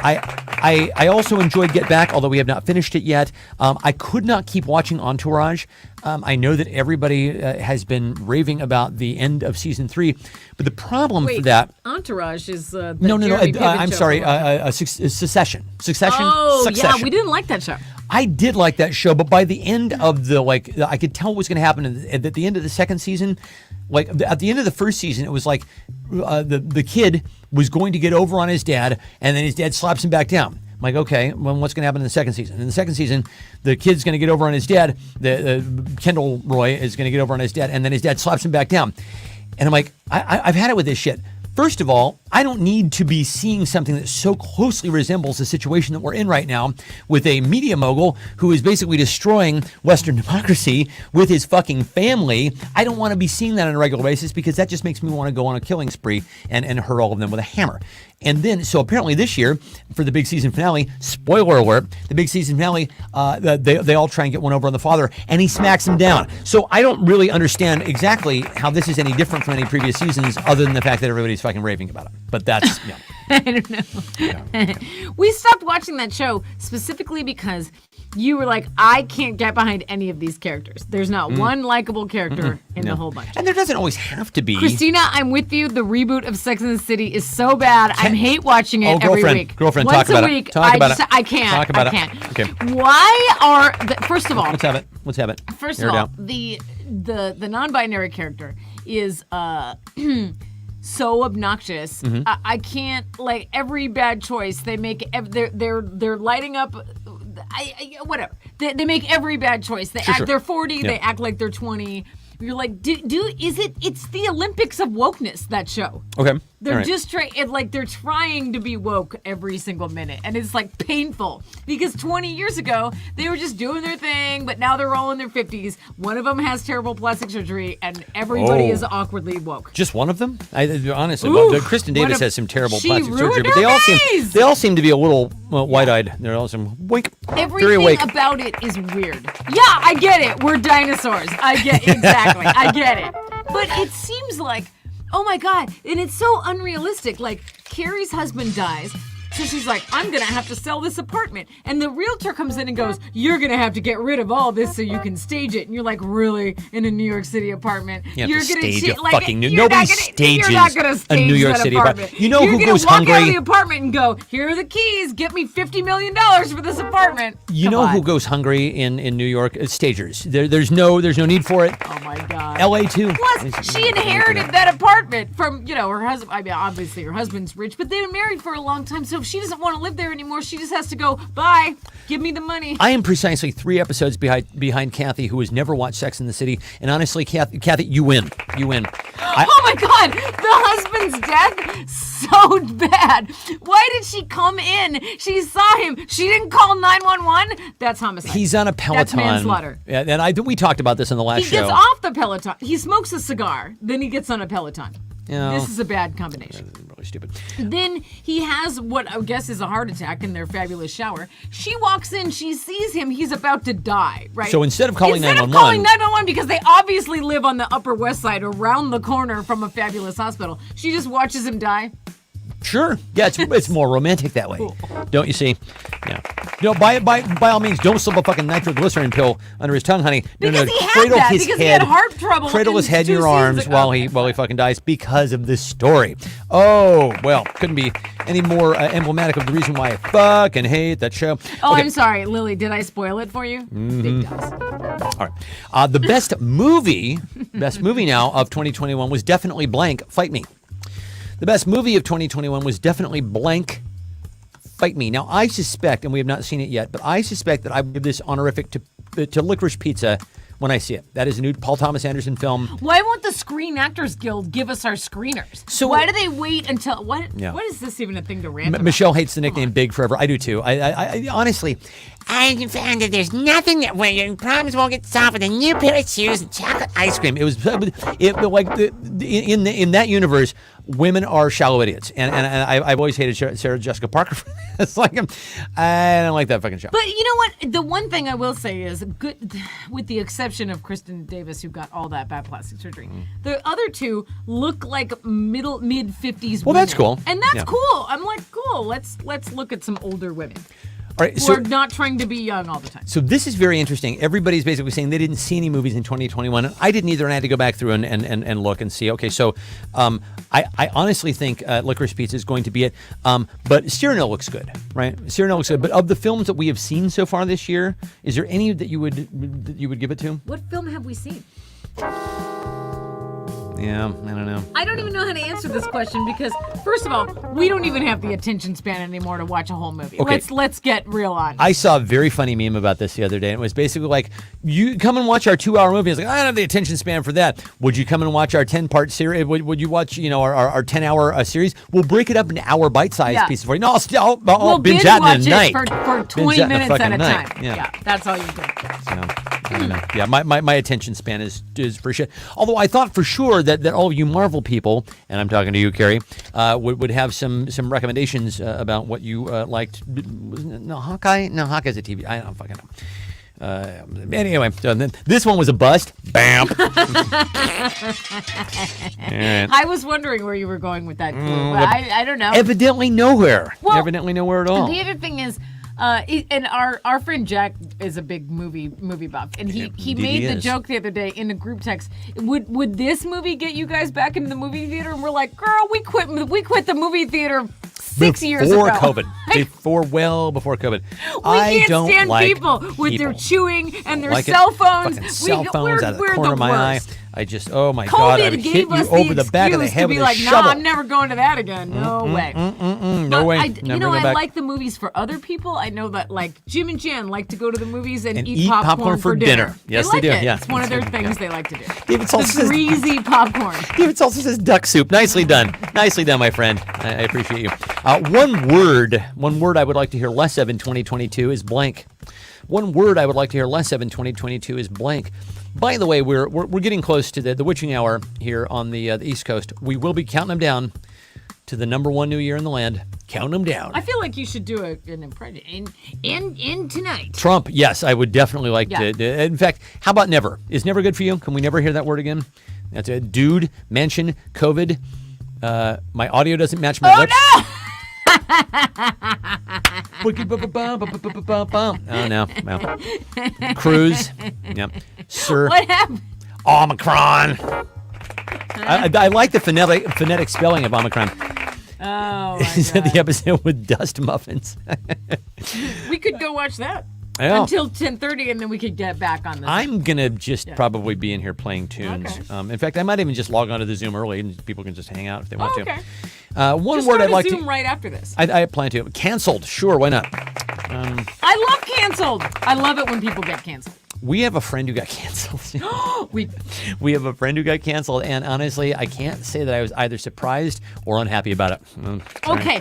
I also enjoyed Get Back, although we have not finished it yet. I could not keep watching Entourage. I know that everybody has been raving about the end of season 3, but the problem for that... Entourage is the No. Jeremy Piven I'm show sorry. from Succession. Oh, Succession. yeah, we didn't like that show. I did like that show, but by the end of I could tell what was going to happen at the end of the second season. Like at the end of the first season, it was like the kid was going to get over on his dad, and then his dad slaps him back down. I'm like, okay, well, what's going to happen in the second season? In the second season, the kid's going to get over on his dad. Kendall Roy is going to get over on his dad, and then his dad slaps him back down. And I'm like, I've had it with this shit. First of all, I don't need to be seeing something that so closely resembles the situation that we're in right now with a media mogul who is basically destroying Western democracy with his fucking family. I don't want to be seeing that on a regular basis because that just makes me want to go on a killing spree and hurt all of them with a hammer. And then, so apparently this year, for the big season finale, spoiler alert, the big season finale, they all try and get one over on the father, and he smacks him down. So I don't really understand exactly how this is any different from any previous seasons, other than the fact that everybody's fucking raving about it. But that's, I don't know. We stopped watching that show specifically because you were like, I can't get behind any of these characters. There's not one likable character in the whole bunch. And there doesn't always have to be. Christina, I'm with you. The reboot of Sex and the City is so bad. I hate watching it every week. Girlfriend, Once talk about a week, it. Talk about it. I can't. Talk about I can't. it. Okay. Why are first of all? Let's have it. First Air of it all, out. the non-binary character is so obnoxious. I can't, like, every bad choice they make. They're lighting up. Whatever. They make every bad choice. They're 40. Yeah. They act like they're 20. You're like, it's the Olympics of wokeness, that show. Okay. They're All right. just they're trying to be woke every single minute, and it's like painful because 20 years ago they were just doing their thing, but now they're all in their 50s. One of them has terrible plastic surgery, and everybody is awkwardly woke. Just one of them? Honestly, Ooh, Kristen Davis has some terrible she plastic surgery, ruined but her they all seem to be a little wide-eyed. They're all some wink, very Everything awake. about it is weird. Yeah, I get it. We're dinosaurs. I get exactly. I get it. But it seems like, oh my God, and it's so unrealistic. Like, Carrie's husband dies. So she's like, I'm going to have to sell this apartment. And the realtor comes in and goes, you're going to have to get rid of all this so you can stage it. And you're like, really? In a New York City apartment? You have You're to gonna stage a like, fucking you're nobody not gonna- stages you're not gonna a stage New York that City apartment. You know you're who gonna goes walk out hungry? of the apartment and go, here are the keys. Get me $50 million for this apartment. You Come know on. who goes hungry in New York? Stagers. There's no need for it. Oh my God. LA too. Plus, she inherited that apartment from, her husband. I mean, obviously her husband's rich, but they've been married for a long time. So if she doesn't want to live there anymore, she just has to go, bye, give me the money. I am precisely 3 episodes behind Kathy, who has never watched Sex and the City. And honestly, Kathy, you win. You win. Oh my God, the husband's death, so bad. Why did she come in? She saw him. She didn't call 911. That's homicide. He's on a Peloton. That's manslaughter. Yeah, and we talked about this in the last He show. gets off the Peloton. He smokes a cigar, then he gets on a Peloton. You know, This is a bad combination. really really stupid. Then he has what I guess is a heart attack in their fabulous shower. She walks in, she sees him, he's about to die, right? So instead of calling 911... Instead of calling 911, because they obviously live on the Upper West Side around the corner from a fabulous hospital, she just watches him die. Sure. Yeah, it's more romantic that way. Cool. Don't you see? Yeah. No, by all means, don't slip a fucking nitroglycerin pill under his tongue, honey. Because no, he had cradle that, his because head, he had heart trouble. Cradle his head in your arms while he fucking dies because of this story. Oh, well, couldn't be any more emblematic of the reason why I fucking hate that show. Oh, Okay. I'm sorry, Lily. Did I spoil it for you? Big does. All right. The best movie now of 2021 was definitely blank, Fight Me. The best movie of 2021 was definitely blank, Fight Me. Now, I suspect, and we have not seen it yet, but I suspect that I would give this honorific to Licorice Pizza when I see it. That is a new Paul Thomas Anderson film. Why won't the Screen Actors Guild give us our screeners? So why do they wait until what? Yeah. What is this even a thing to rant about? Michelle hates the nickname Big forever. I do too. I honestly, I found that there's nothing that when your problems won't get solved with a new pair of shoes and chocolate ice cream. It was like in that universe, women are shallow idiots, and I've always hated Sarah Jessica Parker. It's like I don't like that fucking show. But you know what? The one thing I will say is good, with the exception of Kristen Davis, who got all that bad plastic surgery. The other two look like mid 50s. Well, that's cool. and that's cool. I'm like, cool. Let's look at some older women. All right, Who are not trying to be young all the time. So this is very interesting. Everybody's basically saying they didn't see any movies in 2021. And I didn't either, and I had to go back through and look and see. Okay, so I honestly think Licorice Pizza is going to be it. But Cyrano looks good, right? Cyrano looks good. But of the films that we have seen so far this year, is there any that you would give it to? What film have we seen? Yeah, I don't know. I don't even know how to answer this question because, first of all, we don't even have the attention span anymore to watch a whole movie. Okay. Let's get real on. I saw a very funny meme about this the other day. And it was basically like, you come and watch our 2-hour movie. I was like, I don't have the attention span for that. Would you come and watch our 10-part series? Would you watch, our 10-hour series? We'll break it up into hour bite-sized pieces for you. No, I'll we'll binge that in a night. For 20 minutes at a time. Yeah, that's all you do. I don't know. Yeah, my attention span is for shit. Although I thought for sure that all of you Marvel people, and I'm talking to you, Carrie, would have some recommendations about what you liked. No, Hawkeye? No, Hawkeye's a TV. I don't fucking know. Anyway, so this one was a bust. Bam. Right. I was wondering where you were going with that clue, but I don't know. Evidently nowhere. Well, Evidently nowhere at all. The other thing is, and our friend Jack is a big movie buff, and he made the joke the other day in a group text. Would this movie get you guys back into the movie theater? And we're like, girl, we quit the movie theater 6 years ago. Before COVID. Well before COVID. We can't stand people with their chewing and their cell phones. Fucking cell phones out of the corner of my eye. I just, oh my COVID God, I would hit you over the back of the head with a shovel. Nah, I'm never going to that again. No way. No way. I like the movies for other people. I know that like Jim and Jan like to go to the movies and eat popcorn for dinner. Yes, they do. It. Yeah. It's one of their things they like to do. David Salsa the greasy popcorn. David Salsa says duck soup. Nicely done. Nicely done, my friend. I appreciate you. One word I would like to hear less of in 2022 is blank. One word I would like to hear less of in 2022 is blank. By the way, we're getting close to the witching hour here on the East Coast. We will be counting them down to the #1 new year in the land. Count them down. I feel like you should do an impression in tonight. Trump, yes, I would definitely like to. In fact, how about never? Is never good for you? Can we never hear that word again? That's a dude. Mention COVID. My audio doesn't match my lips. No! Oh no. Cruise. Yep. Sir. What happened? Omicron. I like the phonetic spelling of Omicron. Oh, Is that the episode with dust muffins? We could go watch that. Yeah. Until 10:30, and then we could get back on this. I'm going to just probably be in here playing tunes. Okay. In fact, I might even just log onto the Zoom early, and people can just hang out if they want okay. to. One just word go I'd to like Zoom to... right after this. I plan to. Canceled. Sure, why not? I love canceled. I love it when people get canceled. We have a friend who got canceled. We We have a friend who got canceled, and honestly, I can't say that I was either surprised or unhappy about it. okay.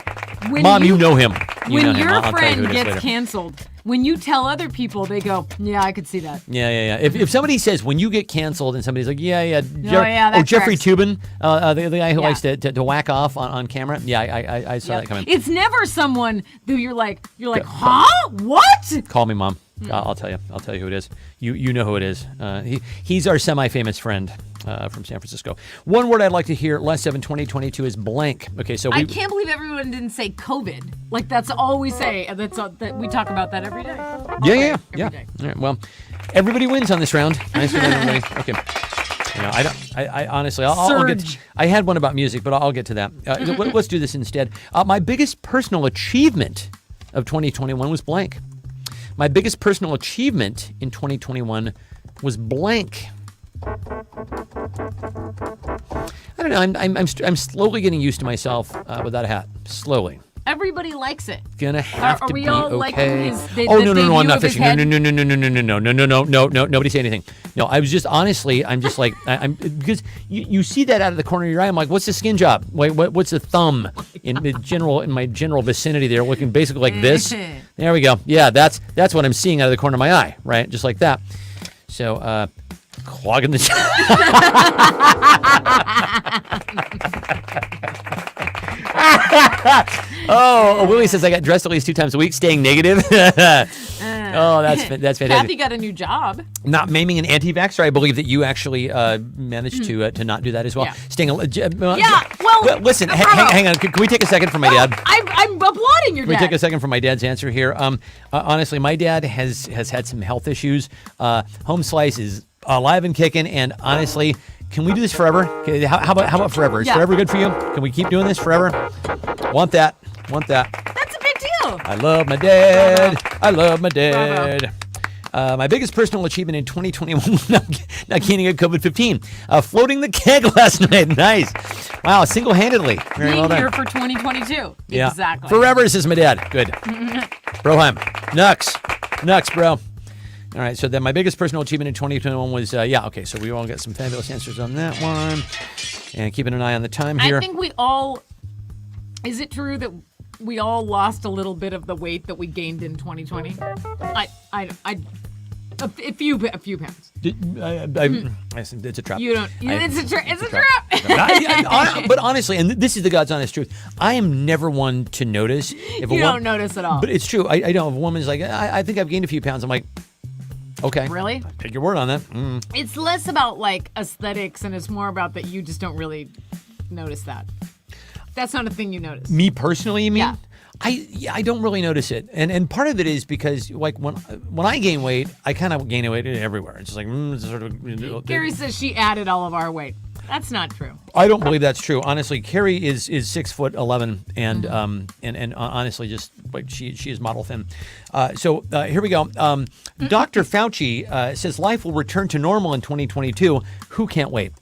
When Mom, you know him. You know When him. your I'll tell you who friend it is gets later. canceled, when you tell other people, they go, "Yeah, I could see that." Yeah. If somebody says when you get canceled and somebody's like, yeah, that Jeffrey tracks. Toobin, the guy who Yeah. likes to whack off on camera. Yeah, I saw Yep. that coming. It's never someone who you're like, huh? What? Call me, Mom. I'll tell you. I'll tell you who it is. You know who it is. He's our semi-famous friend from San Francisco. One word I'd like to hear less of in 2022 is blank. Okay, so I can't believe everyone didn't say COVID. Like that's all we say. And that's all, that we talk about that every day. Yeah. Every day. All right, well, everybody wins on this round. Nice one, everybody. Okay. You know, I honestly, I'll get. Surge. I had one about music, but I'll get to that. Let's do this instead. My biggest personal achievement of 2021 was blank. My biggest personal achievement in 2021 was blank. I don't know. I'm slowly getting used to myself without a hat. Slowly. Everybody likes it. Gonna have Are to we be all okay. liking his- the no, debut I'm not of his fishing. head? No. Nobody say anything. No, I was just honestly, I'm just like, I'm because you see that out of the corner of your eye. I'm like, what's the skin job? Wait, what's the thumb in my general vicinity there, looking basically like this? There we go. Yeah, that's what I'm seeing out of the corner of my eye, right? Just like that. So, clogging the. Oh, Willie says I got dressed at least 2 times a week, staying negative. Oh, that's fantastic. Kathy got a new job. Not maiming an anti-vaxxer. I believe that you actually managed to not do that as well. Yeah. Staying. Well, listen. bravo. Hang on. Can we take a second for my dad? I'm applauding your Can we dad. take a second for my dad's answer here? Honestly, my dad has had some health issues. Home Slice is alive and kicking, and honestly, can we do this forever? Okay, how about forever? Is Yeah. forever good for you? Can we keep doing this forever? Want that? That's a big deal. I love my dad. I love my dad. My biggest personal achievement in 2021 was not gaining a COVID-15. Floating the keg last night. Nice. Wow, single-handedly. Very well Being done. here for 2022. Yeah. Exactly. Forever, says my dad. Good. Broheim. Nux, bro. All right, so then my biggest personal achievement in 2021 was, okay, so we all got some fabulous answers on that one. And keeping an eye on the time here. I think we all. Is it true that we all lost a little bit of the weight that we gained in 2020? A few pounds. It's a trap. You don't. It's a trap. But honestly, and this is the God's honest truth, I am never one to notice. If You don't notice at all. But it's true. I know if a woman's like, I think I've gained a few pounds. I'm like, okay. Really? Take your word on that. It's less about like aesthetics and it's more about that you just don't really notice that. That's not a thing you notice. Me personally, you mean? Yeah. I don't really notice it, and part of it is because like when I gain weight, I kind of gain weight everywhere. It's just like it's sort of. Carrie says she added all of our weight. That's not true. I don't believe that's true. Honestly, Carrie is 6'11" and and honestly, just like she is model thin. So here we go. Dr. Fauci says life will return to normal in 2022. Who can't wait?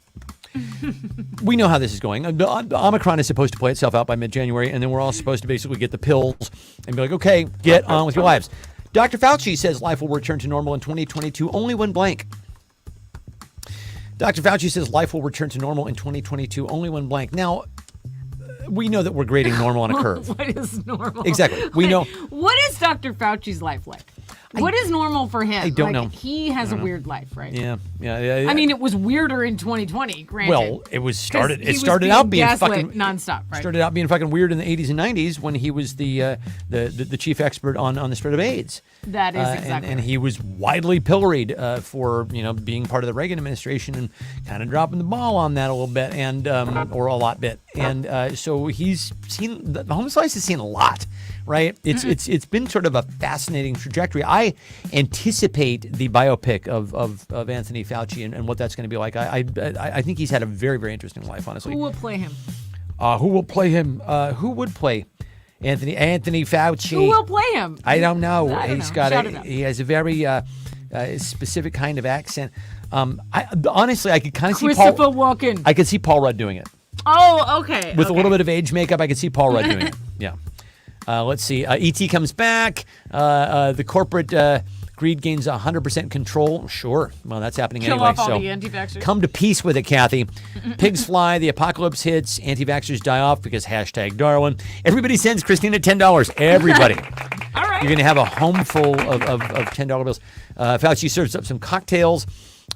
We know how this is going. The Omicron is supposed to play itself out by mid-January, and then we're all supposed to basically get the pills and be like, okay, get on with your lives. Dr. Fauci says life will return to normal in 2022 only when blank. Dr. Fauci says life will return to normal in 2022 only when blank. Now, we know that we're grading normal on a curve. What is normal? Exactly. We know. What is Dr. Fauci's life like? What is normal for him? I don't know. He has a weird life, right? Yeah. I mean, it was weirder in 2020, granted. well, it was started. He It was started out being gaslit fucking nonstop, right? Started out being fucking weird in the 80s and 90s when he was the chief expert on the spread of AIDS. That is exactly and right. he was widely pilloried for being part of the Reagan administration and kind of dropping the ball on that a little bit and or a lot bit. And so he's seen the Home Slice has seen a lot. Right, it's been sort of a fascinating trajectory. I anticipate the biopic of Anthony Fauci and what that's going to be like. I think he's had a very, very interesting life, honestly. Who will play him? Who will play him? Who would play Anthony Fauci? Who will play him? I don't know. I don't He's know. got Shout it out. he has a very specific kind of accent. Honestly, I could kind of see Christopher Paul. Walken. I could see Paul Rudd doing it Oh, okay. with a okay. little bit of age makeup. I could see Paul Rudd doing it. Yeah. Let's see. E.T. comes back. The corporate Greed gains 100% control. Sure. Well, that's happening Kill anyway. off all So the anti-vaxxers. come to peace with it, Kathy. Pigs fly. The apocalypse hits. Anti-vaxxers die off because #Darwin. Everybody sends Christina $10. Everybody. All right. You're going to have a home full of $10 bills. Fauci serves up some cocktails.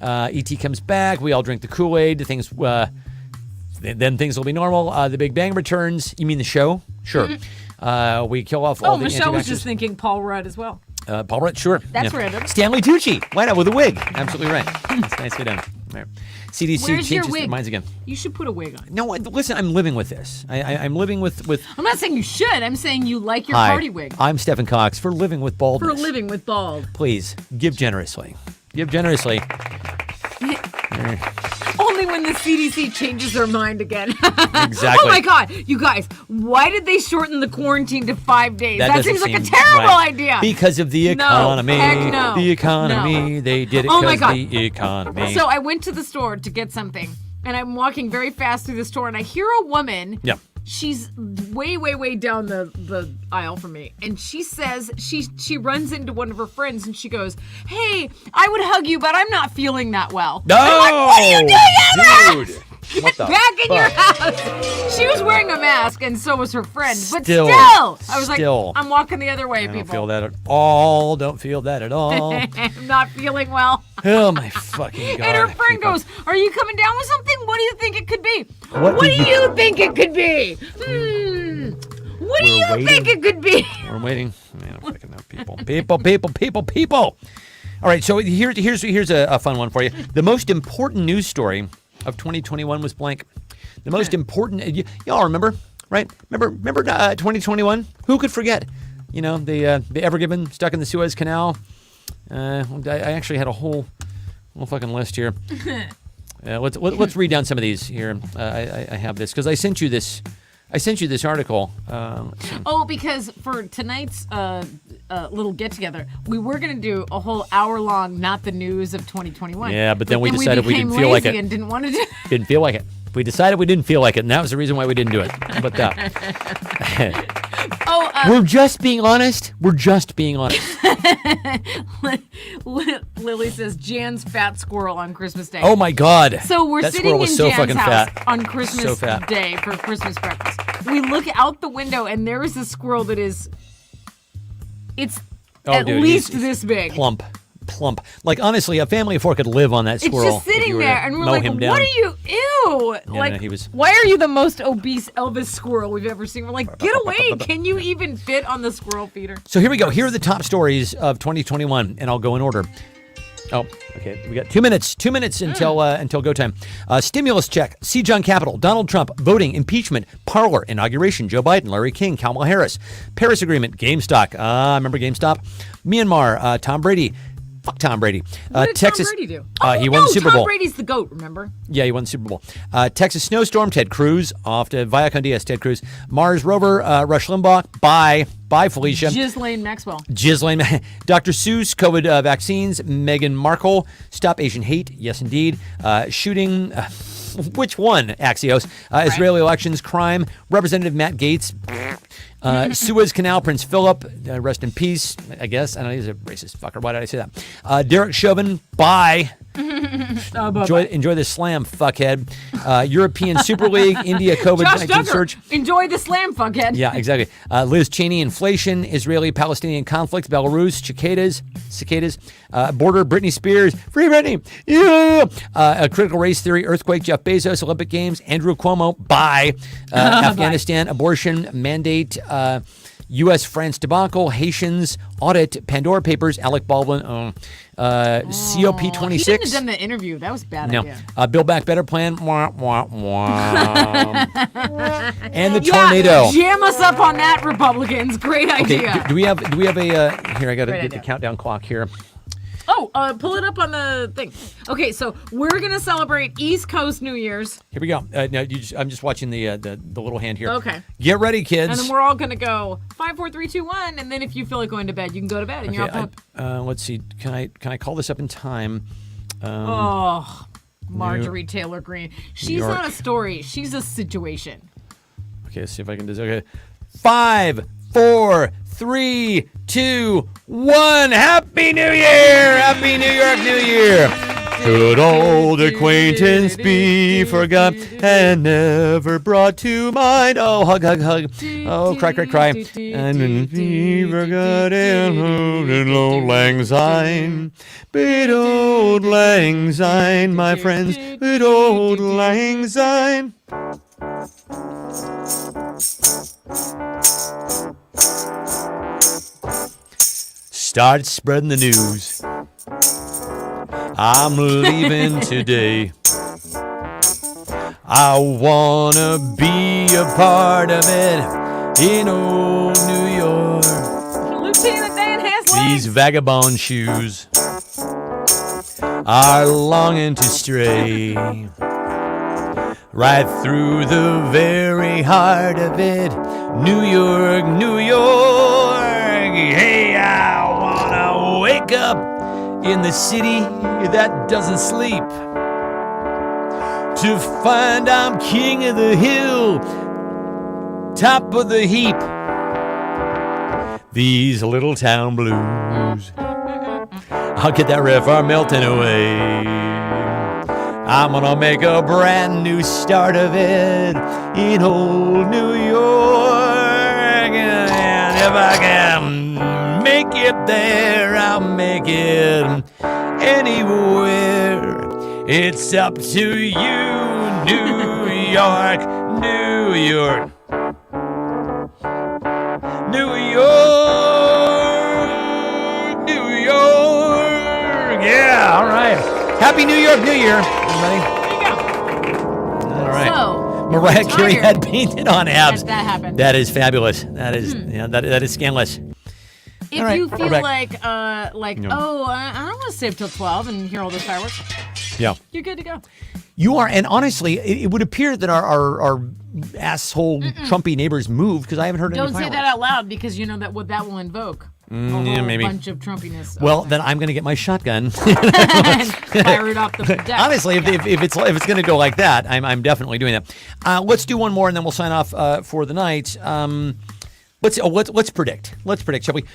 E.T. comes back. We all drink the Kool-Aid. Then things will be normal. The Big Bang returns. You mean the show? Sure. We kill off all the Michelle was anti-vaxxers. just thinking Paul Rudd as well. Paul Rudd, sure. That's random. Stanley Tucci. Why not? With a wig. Absolutely right. That's nicely done. There. CDC Where's your changes their wig? minds again. You should put a wig on. No, listen, I'm living with this. I'm living with I'm not saying you should. I'm saying you like your Hi, party wig. I'm Stephen Cox for living with baldness. For living with bald. Please, give generously. Give generously. Only when the CDC changes their mind again. Exactly. Oh my God, you guys, why did they shorten the quarantine to 5 days? That doesn't seems like a seem terrible right. idea. Because of the No, economy. heck no. The economy. No. They did it Oh my because God. the economy. So I went to the store to get something, and I'm walking very fast through the store, and I hear a woman. Yeah. She's way, way, way down the aisle from me. And she says, she runs into one of her friends and she goes, "Hey, I would hug you, but I'm not feeling that well." No! I'm like, "What are you doing, dude. What the back in your fuck? house?" She was wearing a mask and so was her friend. But Still, I was still. like, I'm walking the other way, I don't people. feel that at all. Don't feel that at all. I'm not feeling well. Oh, my fucking God. And her friend people. goes, "Are you coming down with something? What do you think it could be?" What What do do you- you think it could be? What do We're you waiting. think it could be? We're waiting. I don't fucking know. People. All right, so here's a fun one for you. The most important news story of 2021 was blank. The most important, y'all remember, right? Remember 2021? Who could forget? You know, the Ever Given stuck in the Suez Canal. I actually had a whole fucking list here. Let's read down some of these here. I have this because I sent you this article. Oh, because for tonight's little get together, we were going to do a whole hour long, not the news of 2021. Yeah, but then we decided we didn't feel like it. And didn't want to do. Didn't feel like it. We decided we didn't feel like it, and that was the reason why we didn't do it. How about that? Oh, We're just being honest. Lily says Jan's fat squirrel on Christmas Day. Oh my God. So we're that sitting squirrel in was so Jan's fucking house fat. on Christmas So fat. Day for Christmas breakfast. We look out the window and there is a squirrel that is, it's at Dude, least he's this big. Plump. Like honestly, a family of four could live on that It's squirrel. just if sitting you were there, to and we're mow like, him "What down. are you? Ew! no, he was- Why are you the most obese Elvis squirrel we've ever seen?" We're like, "Get away! Can you even fit on the squirrel feeder?" So here we go. Here are the top stories of 2021, and I'll go in order. Oh, okay. We got 2 minutes. 2 minutes until go time. Stimulus check. Siege on Capitol. Donald Trump. Voting. Impeachment. Parler. Inauguration. Joe Biden. Larry King. Kamala Harris. Paris Agreement. GameStop. Remember GameStop? Myanmar. Tom Brady. Fuck Tom Brady. What did Texas. Tom Brady do? He won the Super Tom Bowl. Brady's the GOAT, remember? Yeah, he won the Super Bowl. Texas snowstorm. Ted Cruz off to Via Con Diaz. Ted Cruz. Mars rover. Rush Limbaugh. Bye, Felicia. Ghislaine Maxwell. Ghislaine. Dr. Seuss. COVID vaccines. Meghan Markle. Stop Asian hate. Yes, indeed. Shooting. Which one? Axios. Israeli elections. Crime. Representative Matt Gaetz. Suez Canal, Prince Philip, rest in peace, I guess. I know he's a racist fucker. Why did I say that? Derek Chauvin, bye. Enjoy the slam, fuckhead. European Super League, India Josh COVID-19 Duggar, surge. enjoy the slam, fuckhead. Yeah, exactly. Liz Cheney, inflation, Israeli-Palestinian conflict, Belarus, cicadas, border, Britney Spears, free Britney, yeah. A critical race theory, earthquake, Jeff Bezos, Olympic Games, Andrew Cuomo, bye. Afghanistan, abortion, mandate, U.S.-France debacle, Haitians, audit, Pandora Papers, Alec Baldwin, COP26. He shouldn't have done the interview. That was a bad No. idea. Build Back Better plan. Wah, wah, wah. And the tornado. Jam us up on that, Republicans. Great Okay, idea. do we have a here I got to Great get the idea. countdown clock here. Oh, pull it up on the thing. Okay, so we're gonna celebrate East Coast New Year's, Here we go. I'm just watching the little hand here. Okay. Get ready, kids. and then we're all gonna go 5, 4, 3, 2, 1, and then if you feel like going to bed, you can go to bed, and you're off. Let's see. Can I call this up in time? Marjorie Taylor Greene. She's York. not a story. She's a situation. Okay, let's see if I can do this. Okay. 5, 4, 3, 2, 1. Happy New Year! Happy New York New Year! Should old acquaintance be forgot and never brought to mind? Oh, hug, hug, hug. Oh, cry, cry, cry. And be forgotten, old lang syne. Bid old lang syne, my friends. Bid old lang syne. Start spreading the news. I'm leaving today. I wanna be a part of it in old New York. Lieutenant Dan has legs. These vagabond shoes are longing to stray right through the very heart of it. New York, New York. Hey, I wanna wake up in the city that doesn't sleep, to find I'm king of the hill, top of the heap. These little town blues, I'll get that riff, are melting away. I'm gonna make a brand new start of it in old New York. And if I can make it there, I'll make it anywhere. It's up to you, New York, New York, New York, New York. Yeah, all right. Happy New York, New Year, everybody. There you go. All right. So, Mariah Carey retired. had painted on abs. That happened. That is fabulous. That is, that is scandalous. If All right, you we're feel back. like, I don't want to stay up till 12 and hear all those fireworks, Yeah. you're good to go. You are, and honestly, it would appear that our asshole Trumpy neighbors moved because I haven't heard any Don't say fireworks. that out loud because you know that what that will invoke. A whole yeah, maybe. bunch of Trumpiness. Well, then I'm going to get my shotgun. and fire it off the deck. Honestly, if it's going to go like that, I'm definitely doing that. Let's do one more, and then we'll sign off for the night. Let's predict. Let's predict, shall we?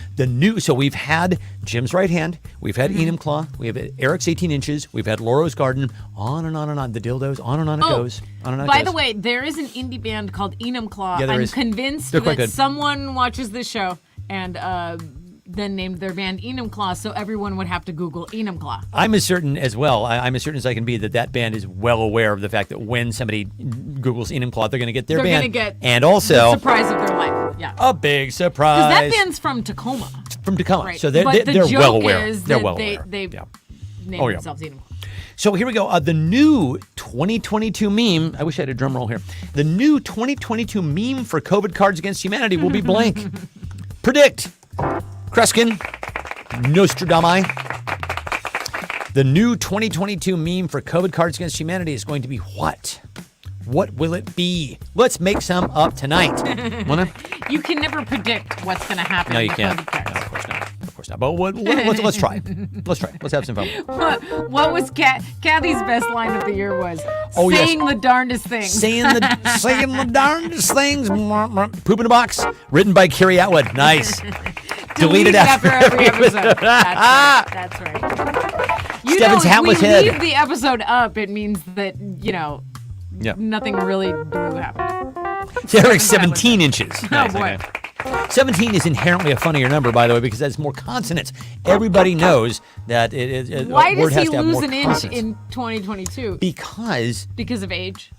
So we've had Jim's right hand. We've had Enum Claw. We have Eric's 18 inches. We've had Laura's Garden. On and on and on. The dildos. On and on it goes. On and on it By goes. the way, there is an indie band called Enum Claw. Yeah, there I'm is. convinced They're quite that good. someone watches this show and then named their band Enum Claw, so everyone would have to Google Enum Claw. I'm as certain as well. I'm as certain as I can be that band is well aware of the fact that when somebody Googles Enum Claw, they're going to get their They're band. gonna get and also Surprise of their life. Yeah. a big Because surprise that band's from Tacoma. from Tacoma. Right. So they're But the well joke aware. is They're that well they, aware. They Yeah. named Oh, yeah. themselves Enum Claw. So here we go. The new 2022 meme. I wish I had a drum roll here. The new 2022 meme for COVID Cards Against Humanity will be blank. Predict. Kreskin. Nostradamus. The new 2022 meme for COVID Cards Against Humanity is going to be what? What will it be? Let's make some up tonight. Wanna? You can never predict what's going to happen. No, you with can't. COVID cards. No, of course not. Of course not. But let's try. Let's try. Let's have some fun. What was Kathy's best line of the year was Oh, yes. saying the darndest things. Saying the darndest things. Poop in a box. Written by Carrie Atwood. Nice. Deleted after every episode. That's right. You Stefan's know, hatless if we head. leave the episode up, it means that, Yeah. nothing really blue happened. Eric's 17 inches. Nice, boy. okay. 17 is inherently a funnier number, by the way, because that's more consonants. Everybody knows that Why a word does has he to have lose more an inch consonants. in 2022? Because Because of age?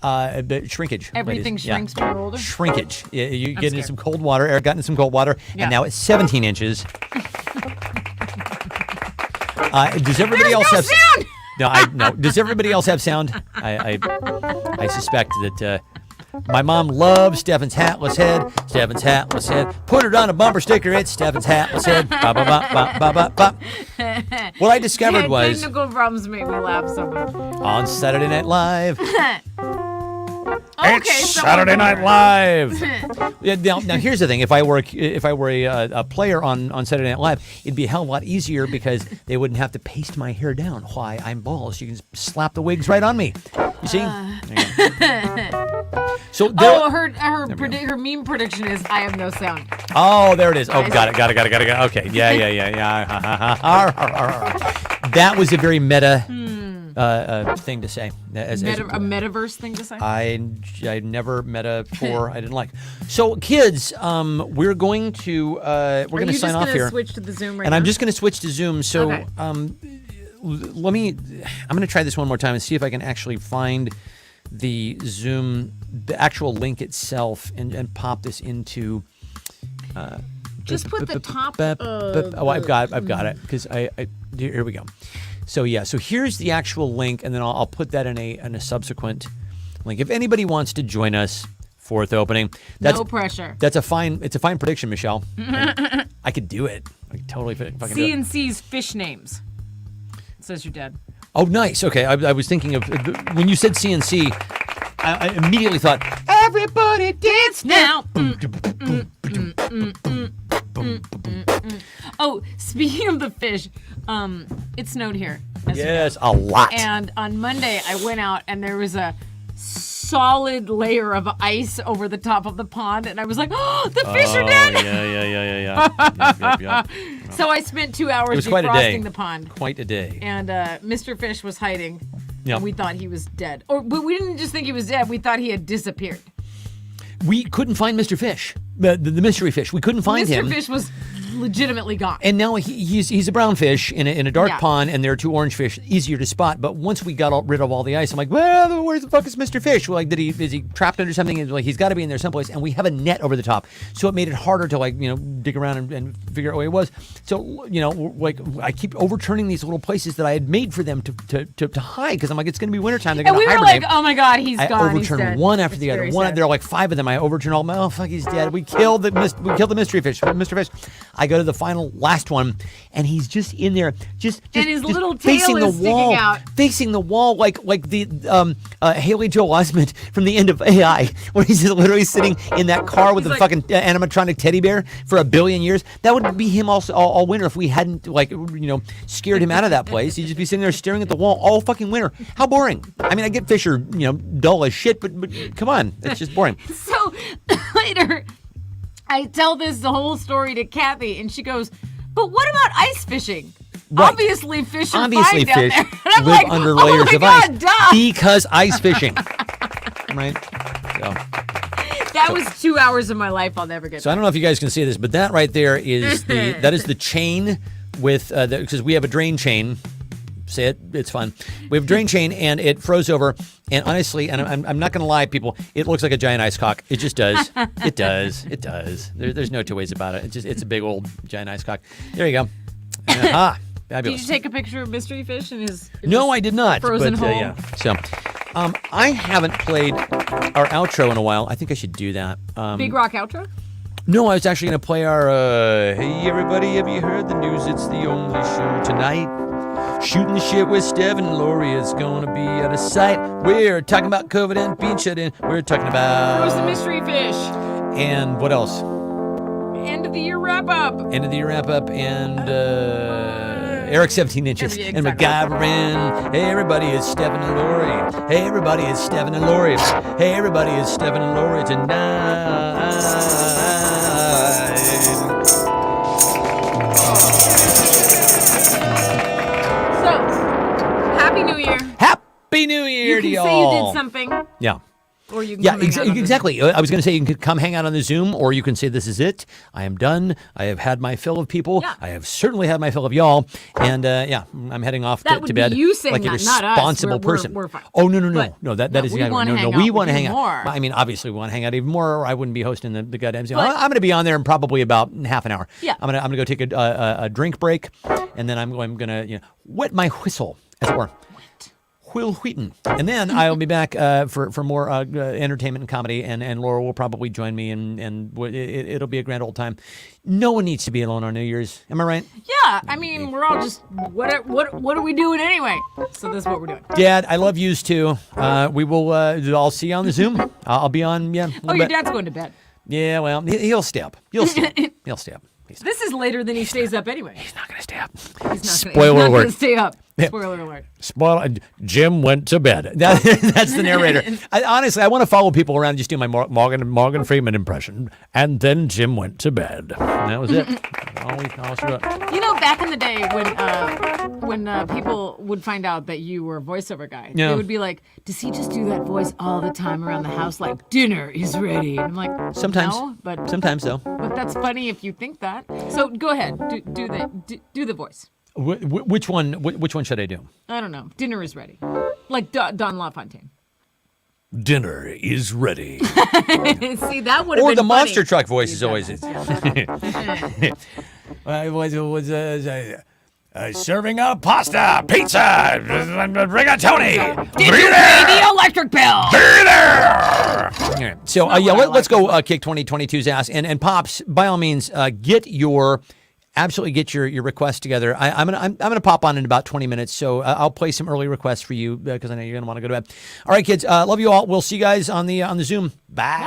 shrinkage. Everything ladies. shrinks when you're older? Shrinkage. You get into scared. some cold water. Eric got into some cold water, Yeah. and now it's 17 inches. Does everybody else no have sound! No. Does everybody else have sound? I suspect that my mom loves Stefan's hatless head. Stefan's hatless head. Put it on a bumper sticker. It's Stefan's hatless head. Ba, ba, ba, ba, ba, ba, ba. What I discovered was Technical problems make me laugh so much. on Saturday Night Live. Okay, It's so Saturday one Night more. Live. Yeah, now here's the thing: if I were a player on Saturday Night Live, it'd be a hell of a lot easier because they wouldn't have to paste my hair down. Why? I'm bald. So you can slap the wigs right on me. You see? There you go. So there, her meme prediction is I have no sound. Oh, there it is. Oh, got it. Okay. Yeah. That was a very meta thing to say. A metaverse thing to say? I never metaphor I didn't like. So kids, we're going to sign off here. Are you just going to switch to the Zoom right and now? I'm just going to switch to Zoom. So okay. I'm going to try this one more time and see if I can actually find the Zoom, the actual link itself, and pop this into. Just put the top. I've got it because here we go. So yeah, so here's the actual link, and then I'll put that in a subsequent link. If anybody wants to join us, fourth opening. No pressure. It's a fine prediction, Michelle. I could do it. I could totally fucking do it. CNC's fish names. It says you're dead. Oh, nice. Okay, I was thinking of when you said CNC, I immediately thought everybody dance now. Oh, speaking of the fish, it snowed here. Yes, a lot. And on Monday, I went out and there was a solid layer of ice over the top of the pond, and I was like, "Oh, the fish are dead!" Yeah. Yep. So I spent 2 hours defrosting the pond. Quite a day. And Mr. Fish was hiding. Yep. And we thought he was dead. But we didn't just think he was dead. We thought he had disappeared. We couldn't find Mr. Fish, the mystery fish. We couldn't find him. Mr. Fish was legitimately gone. And now he's a brown fish in a dark pond, and there are two orange fish, easier to spot. But once we got rid of all the ice, I'm like, well, where the fuck is Mr. Fish? Well, like, is he trapped under something? And like, he's got to be in there someplace. And we have a net over the top, so it made it harder to dig around and figure out where he was. So I keep overturning these little places that I had made for them to hide, because I'm like, it's going to be wintertime. They're going to hibernate. And we were like, oh my god, he's gone. I overturned one after the other. There are like 5 of them. I overturned all. Oh fuck, he's dead. We killed the mystery fish, Mr. Fish. I go to the final last one, and he's just in there, just his little facing tail is the wall, sticking out. facing the wall, like the Haley Joel Osment from the end of AI, where he's just literally sitting in that car with the fucking animatronic teddy bear for 1 billion years. That would be him all winter if we hadn't scared him out of that place. He'd just be sitting there staring at the wall all fucking winter. How boring! I mean, I get fish are dull as shit, but come on, it's just boring. So later, I tell the whole story to Kathy, and she goes, "But what about ice fishing? Right. Obviously, fish are Obviously, fine fish down there." And I'm live like, under oh layers my of God, ice duh. because ice fishing, right? So. That was 2 hours of my life I'll never get. So I don't know if you guys can see this, but that right there is the chain with because we have a drain chain. Say it, it's fun. We have a drain chain, and it froze over. And honestly, and I'm not going to lie, people, it looks like a giant ice cock. It just does. It does. It does. There's no two ways about it. It's a big old giant ice cock. There you go. Fabulous. Did you take a picture of Mystery Fish and his? No, I did not. Frozen hole. Yeah. So, I haven't played our outro in a while. I think I should do that. Big Rock outro? No, I was actually going to play our. Hey everybody, have you heard the news? It's the only show tonight. Shooting the shit with Steph and Lori is going to be out of sight. We're talking about COVID and being shut in. We're talking about. Where's the Mystery Fish? And what else? End of the year wrap up. End of the year wrap up and Eric 17 inches Yeah, and MacGyverin. Hey everybody, it's Stephen and Lori. Hey everybody, it's Stephen and Lori. Hey everybody, it's Stephen and Lori tonight. Happy New Year. Happy New Year to y'all. You can say you did something. Yeah. Or you can exactly. I was going to say you can come hang out on the Zoom, or you can say this is it. I am done. I have had my fill of people. Yeah. I have certainly had my fill of y'all. And I'm heading off to bed. That would be you saying like a that, not us. responsible person. We're fine. Oh, no. But No, that is we want to hang out. We want to hang out. More. I mean, obviously we want to hang out even more, or I wouldn't be hosting the goddamn Zoom. I'm going to be on there in probably about half an hour. Yeah. I'm going to go take a drink break, and then I'm going to wet my whistle, as it were. Will Wheaton. And then I will be back for more entertainment and comedy, and Laura will probably join me, and it'll be a grand old time. No one needs to be alone on New Year's. Am I right? Yeah, I mean, we're all just, what are we doing anyway? So that's what we're doing. Dad, I love yous too. We will, I'll see you on the Zoom. I'll be on, your dad's going to bed. Yeah, well, he'll stay up. He'll stay up. This is later than he stays up anay. He's not going to stay up. He's not Spoiler alert. going to stay up. Spoiler alert. Jim went to bed. That's the narrator. Honestly, I want to follow people around and just do my Morgan Freeman impression. And then Jim went to bed. And that was it. You know, back in the day when people would find out that you were a voiceover guy, Yeah. they would be like, "Does he just do that voice all the time around the house? Like dinner is ready." And I'm like, Sometimes. no, but Sometimes, though. But that's funny if you think that. So go ahead, do the voice. Which one should I do? I don't know. Dinner is ready, like Don LaFontaine. Dinner is ready. See, that would have Or been the funny. monster truck voice is always it. Serving up pasta, pizza, rigatoni. Did you pay the electric bill? So let's go kick 2022's ass. And Pops, by all means, get your requests together. I'm gonna pop on in about 20 minutes, so I'll play some early requests for you because I know you're gonna want to go to bed. All right, kids, love you all. We'll see you guys on the Zoom. Bye.